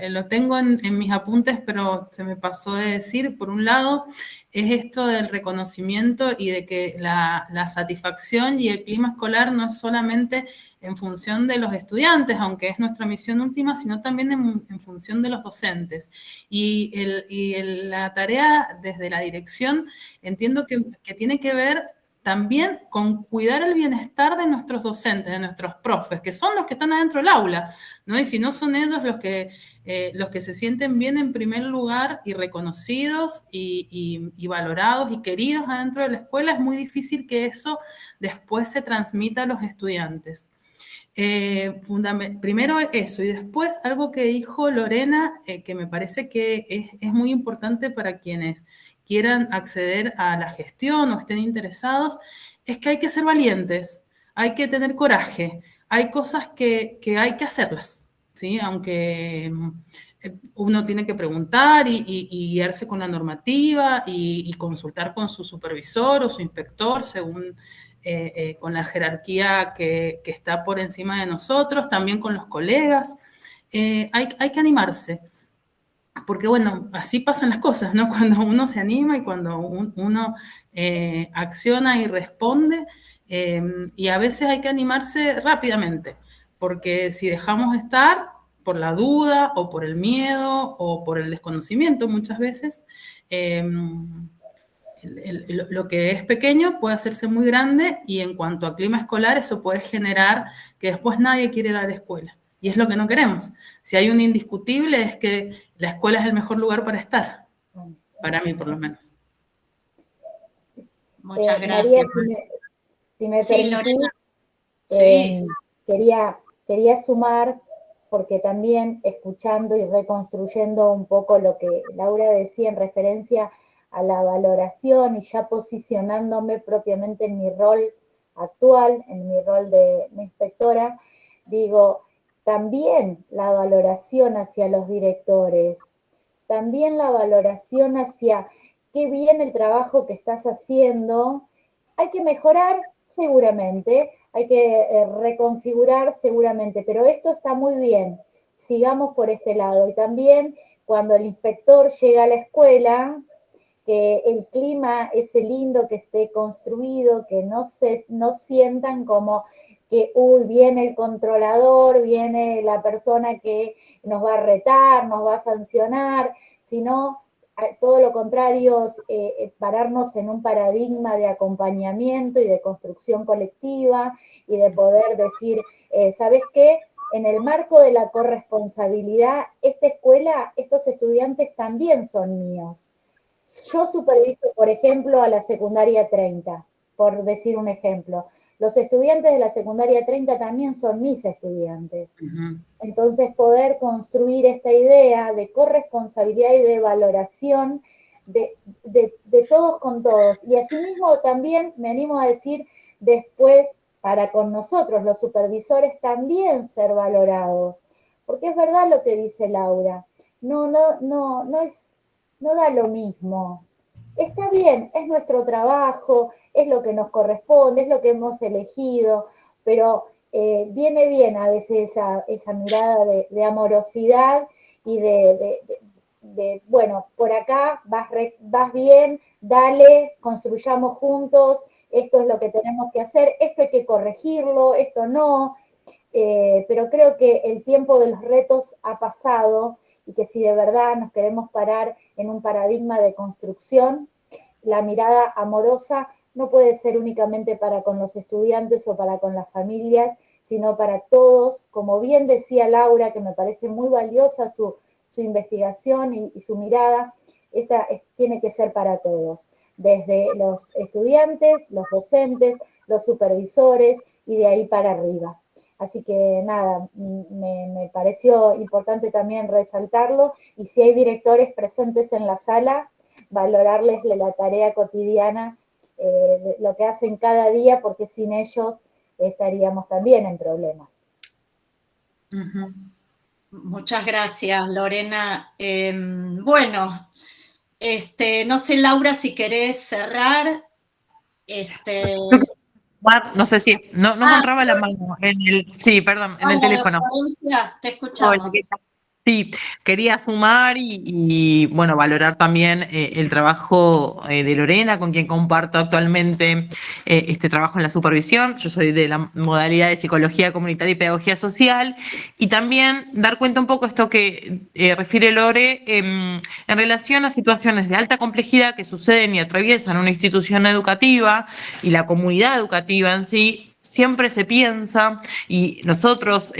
lo tengo en mis apuntes, pero se me pasó de decir. Por un lado, es esto del reconocimiento y de que la satisfacción y el clima escolar no es solamente en función de los estudiantes, aunque es nuestra misión última, sino también en función de los docentes. Y la tarea desde la dirección, entiendo que tiene que ver también con cuidar el bienestar de nuestros docentes, de nuestros profes, que son los que están adentro del aula, ¿no? Y si no son ellos los que se sienten bien en primer lugar y reconocidos y valorados y queridos adentro de la escuela, es muy difícil que eso después se transmita a los estudiantes. Primero eso, y después algo que dijo Lorena, que me parece que es muy importante para quienes quieran acceder a la gestión o estén interesados, es que hay que ser valientes, hay que tener coraje, hay cosas que hay que hacerlas, ¿sí? Aunque uno tiene que preguntar y guiarse con la normativa y consultar con su supervisor o su inspector según con la jerarquía que está por encima de nosotros, también con los colegas. Hay que animarse. Porque, bueno, así pasan las cosas, ¿no? Cuando uno se anima y cuando uno acciona y responde, y a veces hay que animarse rápidamente, porque si dejamos estar por la duda o por el miedo o por el desconocimiento muchas veces, lo que es pequeño puede hacerse muy grande, y en cuanto a clima escolar eso puede generar que después nadie quiere ir a la escuela. Y es lo que no queremos. Si hay un indiscutible es que la escuela es el mejor lugar para estar, para mí por lo menos. Muchas gracias. María, si me permitís, quería sumar, porque también escuchando y reconstruyendo un poco lo que Laura decía en referencia a la valoración, y ya posicionándome propiamente en mi rol actual, en mi rol de inspectora, digo, también la valoración hacia los directores, también la valoración hacia qué bien el trabajo que estás haciendo. Hay que mejorar seguramente, hay que reconfigurar seguramente, pero esto está muy bien, sigamos por este lado. Y también cuando el inspector llega a la escuela, que el clima ese lindo, que esté construido, que no sientan como que, viene el controlador, viene la persona que nos va a retar, nos va a sancionar, sino todo lo contrario, pararnos en un paradigma de acompañamiento y de construcción colectiva y de poder decir, ¿sabes qué? En el marco de la corresponsabilidad, esta escuela, estos estudiantes también son míos. Yo superviso, por ejemplo, a la secundaria 30, por decir un ejemplo. Los estudiantes de la secundaria 30 también son mis estudiantes. Entonces, poder construir esta idea de corresponsabilidad y de valoración de todos con todos. Y asimismo también me animo a decir después, para con nosotros, los supervisores, también ser valorados. Porque es verdad lo que dice Laura. No da lo mismo. Está bien, es nuestro trabajo, es lo que nos corresponde, es lo que hemos elegido, pero viene bien a veces esa mirada de amorosidad y bueno, por acá vas bien, dale, construyamos juntos, esto es lo que tenemos que hacer, esto hay que corregirlo, esto no, pero creo que el tiempo de los retos ha pasado y que si de verdad nos queremos parar en un paradigma de construcción, la mirada amorosa no puede ser únicamente para con los estudiantes o para con las familias, sino para todos, como bien decía Laura, que me parece muy valiosa su investigación y su mirada, tiene que ser para todos, desde los estudiantes, los docentes, los supervisores y de ahí para arriba. Así que nada, me pareció importante también resaltarlo, y si hay directores presentes en la sala, valorarles la tarea cotidiana, lo que hacen cada día, porque sin ellos estaríamos también en problemas. Muchas gracias, Lorena. Bueno, no sé, Laura, si querés cerrar. No sé si, no encontraba la mano sí, perdón, en el teléfono. Te escuchamos. Hola, ¿qué tal? Sí, quería sumar y bueno, valorar también el trabajo de Lorena, con quien comparto actualmente este trabajo en la supervisión. Yo soy de la modalidad de Psicología Comunitaria y Pedagogía Social, y también dar cuenta un poco esto que refiere Lore en relación a situaciones de alta complejidad que suceden y atraviesan una institución educativa y la comunidad educativa en sí. Siempre se piensa, y nosotros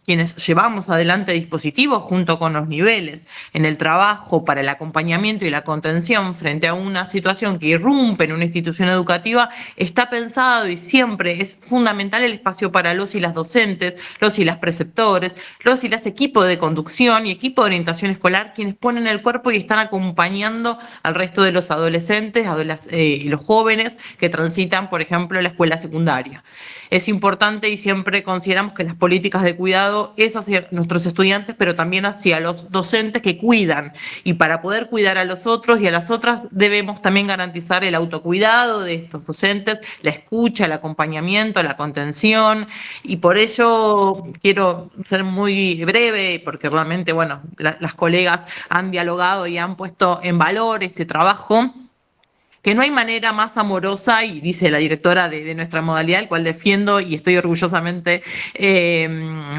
quienes llevamos adelante dispositivos junto con los niveles en el trabajo para el acompañamiento y la contención frente a una situación que irrumpe en una institución educativa, está pensado y siempre es fundamental el espacio para los y las docentes, los y las preceptores, los y las equipos de conducción y equipo de orientación escolar, quienes ponen el cuerpo y están acompañando al resto de los adolescentes y los jóvenes que transitan, por ejemplo, la escuela secundaria. Es importante, y siempre consideramos que las políticas de cuidado es hacia nuestros estudiantes, pero también hacia los docentes que cuidan. Y para poder cuidar a los otros y a las otras, debemos también garantizar el autocuidado de estos docentes, la escucha, el acompañamiento, la contención. Y por ello quiero ser muy breve, porque realmente, bueno, las colegas han dialogado y han puesto en valor este trabajo, que no hay manera más amorosa, y dice la directora de nuestra modalidad, el cual defiendo y estoy orgullosamente,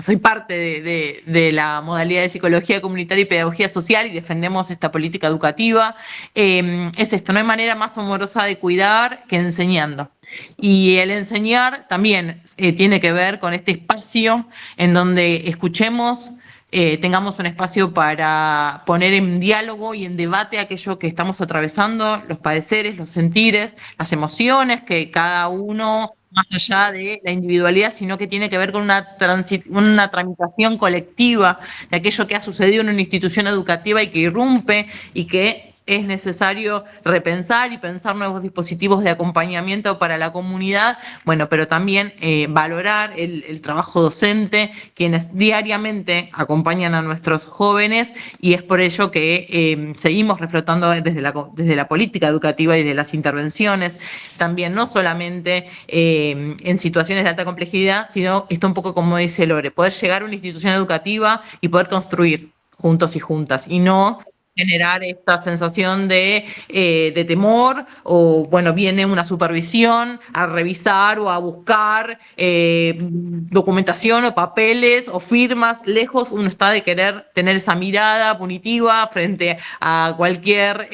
soy parte de la modalidad de Psicología Comunitaria y Pedagogía Social, y defendemos esta política educativa, es esto: no hay manera más amorosa de cuidar que enseñando. Y el enseñar también tiene que ver con este espacio en donde escuchemos, tengamos un espacio para poner en diálogo y en debate aquello que estamos atravesando, los padeceres, los sentires, las emociones que cada uno, más allá de la individualidad, sino que tiene que ver con una tramitación colectiva de aquello que ha sucedido en una institución educativa y que irrumpe, y que es necesario repensar y pensar nuevos dispositivos de acompañamiento para la comunidad, bueno, pero también valorar el trabajo docente, quienes diariamente acompañan a nuestros jóvenes, y es por ello que seguimos reflotando desde la política educativa y de las intervenciones, también no solamente en situaciones de alta complejidad, sino esto un poco como dice Lore, poder llegar a una institución educativa y poder construir juntos y juntas, y no generar esta sensación de temor, o bueno, viene una supervisión a revisar o a buscar documentación o papeles o firmas. Lejos uno está de querer tener esa mirada punitiva frente a cualquier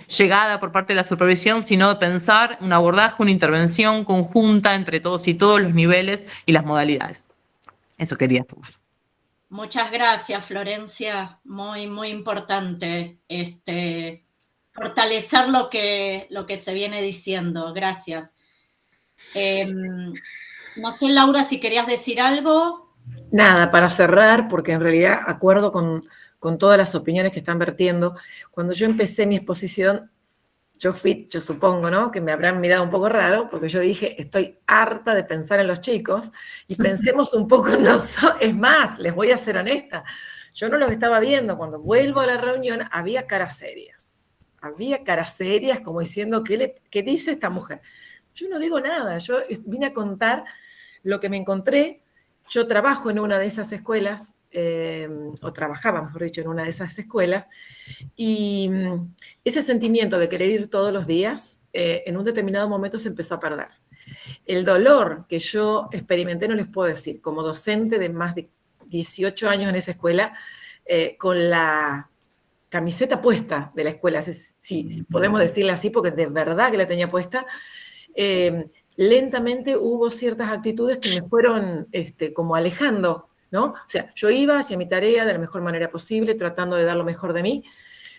llegada por parte de la supervisión, sino de pensar un abordaje, una intervención conjunta entre todos y todos los niveles y las modalidades. Eso quería sumar. Muchas gracias, Florencia. Muy, muy importante fortalecer lo que se viene diciendo. Gracias. No sé, Laura, si querías decir algo. Nada, para cerrar, porque en realidad acuerdo con todas las opiniones que están vertiendo. Cuando yo empecé mi exposición, yo supongo, ¿no?, que me habrán mirado un poco raro, porque yo dije, estoy harta de pensar en los chicos, y pensemos un poco en nosotros. Es más, les voy a ser honesta, yo no los estaba viendo. Cuando vuelvo a la reunión, había caras serias como diciendo, ¿qué dice esta mujer? Yo no digo nada, yo vine a contar lo que me encontré. Yo trabajo en una de esas escuelas, o trabajaba, mejor dicho, en una de esas escuelas, y ese sentimiento de querer ir todos los días, en un determinado momento se empezó a perder. El dolor que yo experimenté, no les puedo decir, como docente de más de 18 años en esa escuela, con la camiseta puesta de la escuela, si podemos decirle así, porque de verdad que la tenía puesta, lentamente hubo ciertas actitudes que me fueron como alejando, ¿no? O sea, yo iba hacia mi tarea de la mejor manera posible, tratando de dar lo mejor de mí,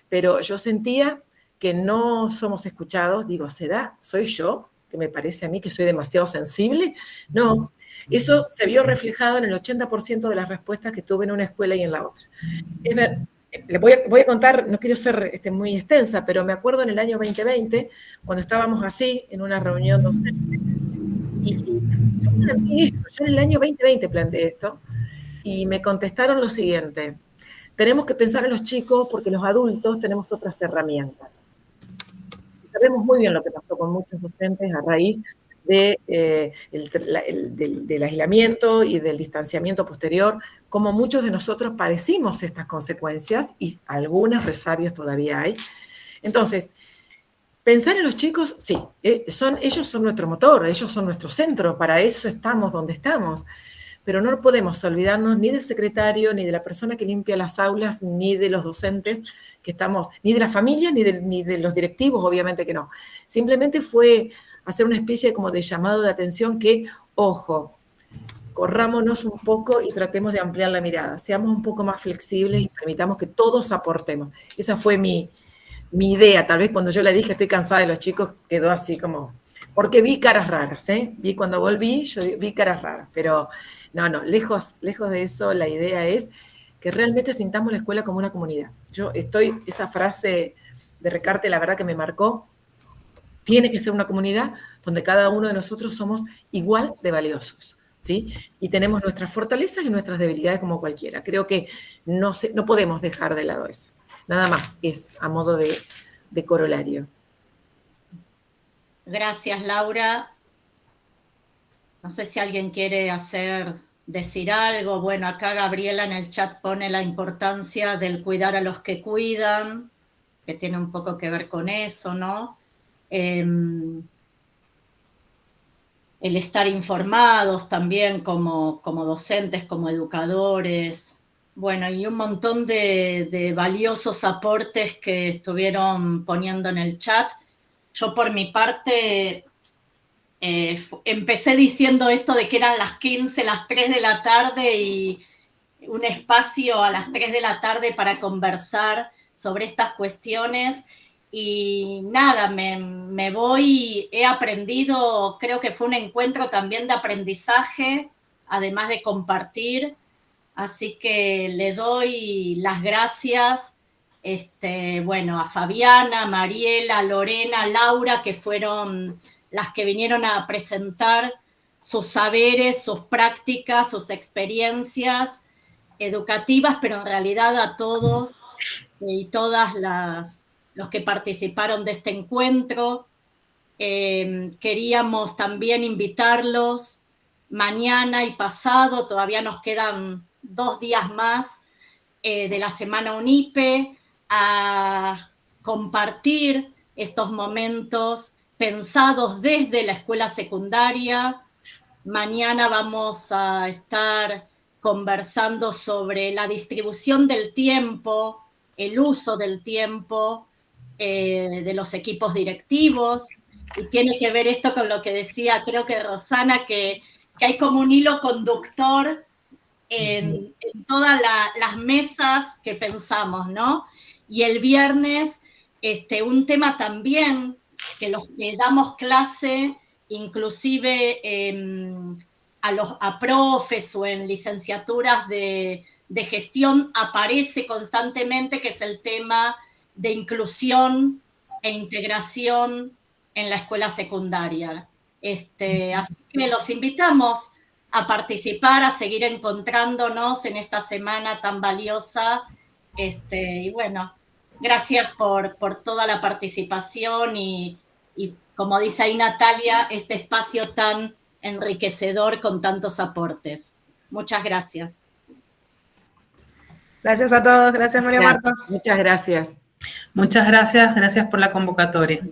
pero yo sentía que no somos escuchados. Digo, ¿será? ¿Soy yo? ¿Que me parece a mí que soy demasiado sensible? No, eso se vio reflejado en el 80% de las respuestas que tuve en una escuela y en la otra. Les voy a contar, no quiero ser muy extensa, pero me acuerdo en el año 2020, cuando estábamos así, en una reunión docente, y yo en el año 2020 planteé esto, y me contestaron lo siguiente: tenemos que pensar en los chicos porque los adultos tenemos otras herramientas. Y sabemos muy bien lo que pasó con muchos docentes a raíz del aislamiento y del distanciamiento posterior, como muchos de nosotros padecimos estas consecuencias, y algunos resabios todavía hay. Entonces, pensar en los chicos, sí, ellos son nuestro motor, ellos son nuestro centro, para eso estamos donde estamos. Pero no podemos olvidarnos ni del secretario, ni de la persona que limpia las aulas, ni de los docentes que estamos, ni de la familia, ni de los directivos, obviamente que no. Simplemente fue hacer una especie como de llamado de atención que, ojo, corrámonos un poco y tratemos de ampliar la mirada, seamos un poco más flexibles y permitamos que todos aportemos. Esa fue mi idea. Tal vez cuando yo le dije estoy cansada de los chicos, quedó así como... Porque vi caras raras, cuando volví, yo vi caras raras, pero no, lejos de eso. La idea es que realmente sintamos la escuela como una comunidad. Esa frase de Recarte, la verdad que me marcó. Tiene que ser una comunidad donde cada uno de nosotros somos igual de valiosos, ¿sí? Y tenemos nuestras fortalezas y nuestras debilidades como cualquiera. Creo que no podemos dejar de lado eso. Nada más, es a modo de corolario. Gracias, Laura. No sé si alguien quiere decir algo. Bueno, acá Gabriela en el chat pone la importancia del cuidar a los que cuidan, que tiene un poco que ver con eso, ¿no? El estar informados también como docentes, como educadores. Bueno, y un montón de valiosos aportes que estuvieron poniendo en el chat. Yo por mi parte empecé diciendo esto de que eran las 15, las 3 de la tarde y un espacio a las 3 de la tarde para conversar sobre estas cuestiones. Y nada, me voy, he aprendido, creo que fue un encuentro también de aprendizaje, además de compartir. Así que le doy las gracias a Fabiana, Mariela, Lorena, Laura, que fueron las que vinieron a presentar sus saberes, sus prácticas, sus experiencias educativas, pero en realidad a todos y todas los que participaron de este encuentro. Queríamos también invitarlos mañana y pasado, todavía nos quedan 2 días más de la Semana UNIPE, a compartir estos momentos pensados desde la escuela secundaria. Mañana vamos a estar conversando sobre la distribución del tiempo, el uso del tiempo de los equipos directivos, y tiene que ver esto con lo que decía, creo que Rosana, que hay como un hilo conductor en todas las mesas que pensamos, ¿no? Y el viernes, un tema también que los que damos clase, inclusive a profes o en licenciaturas de gestión, aparece constantemente, que es el tema de inclusión e integración en la escuela secundaria. Así que los invitamos a participar, a seguir encontrándonos en esta semana tan valiosa. Y bueno, gracias por toda la participación y como dice ahí Natalia, este espacio tan enriquecedor con tantos aportes. Muchas gracias. Gracias a todos. Gracias, María Marta. Muchas gracias. Muchas gracias por la convocatoria.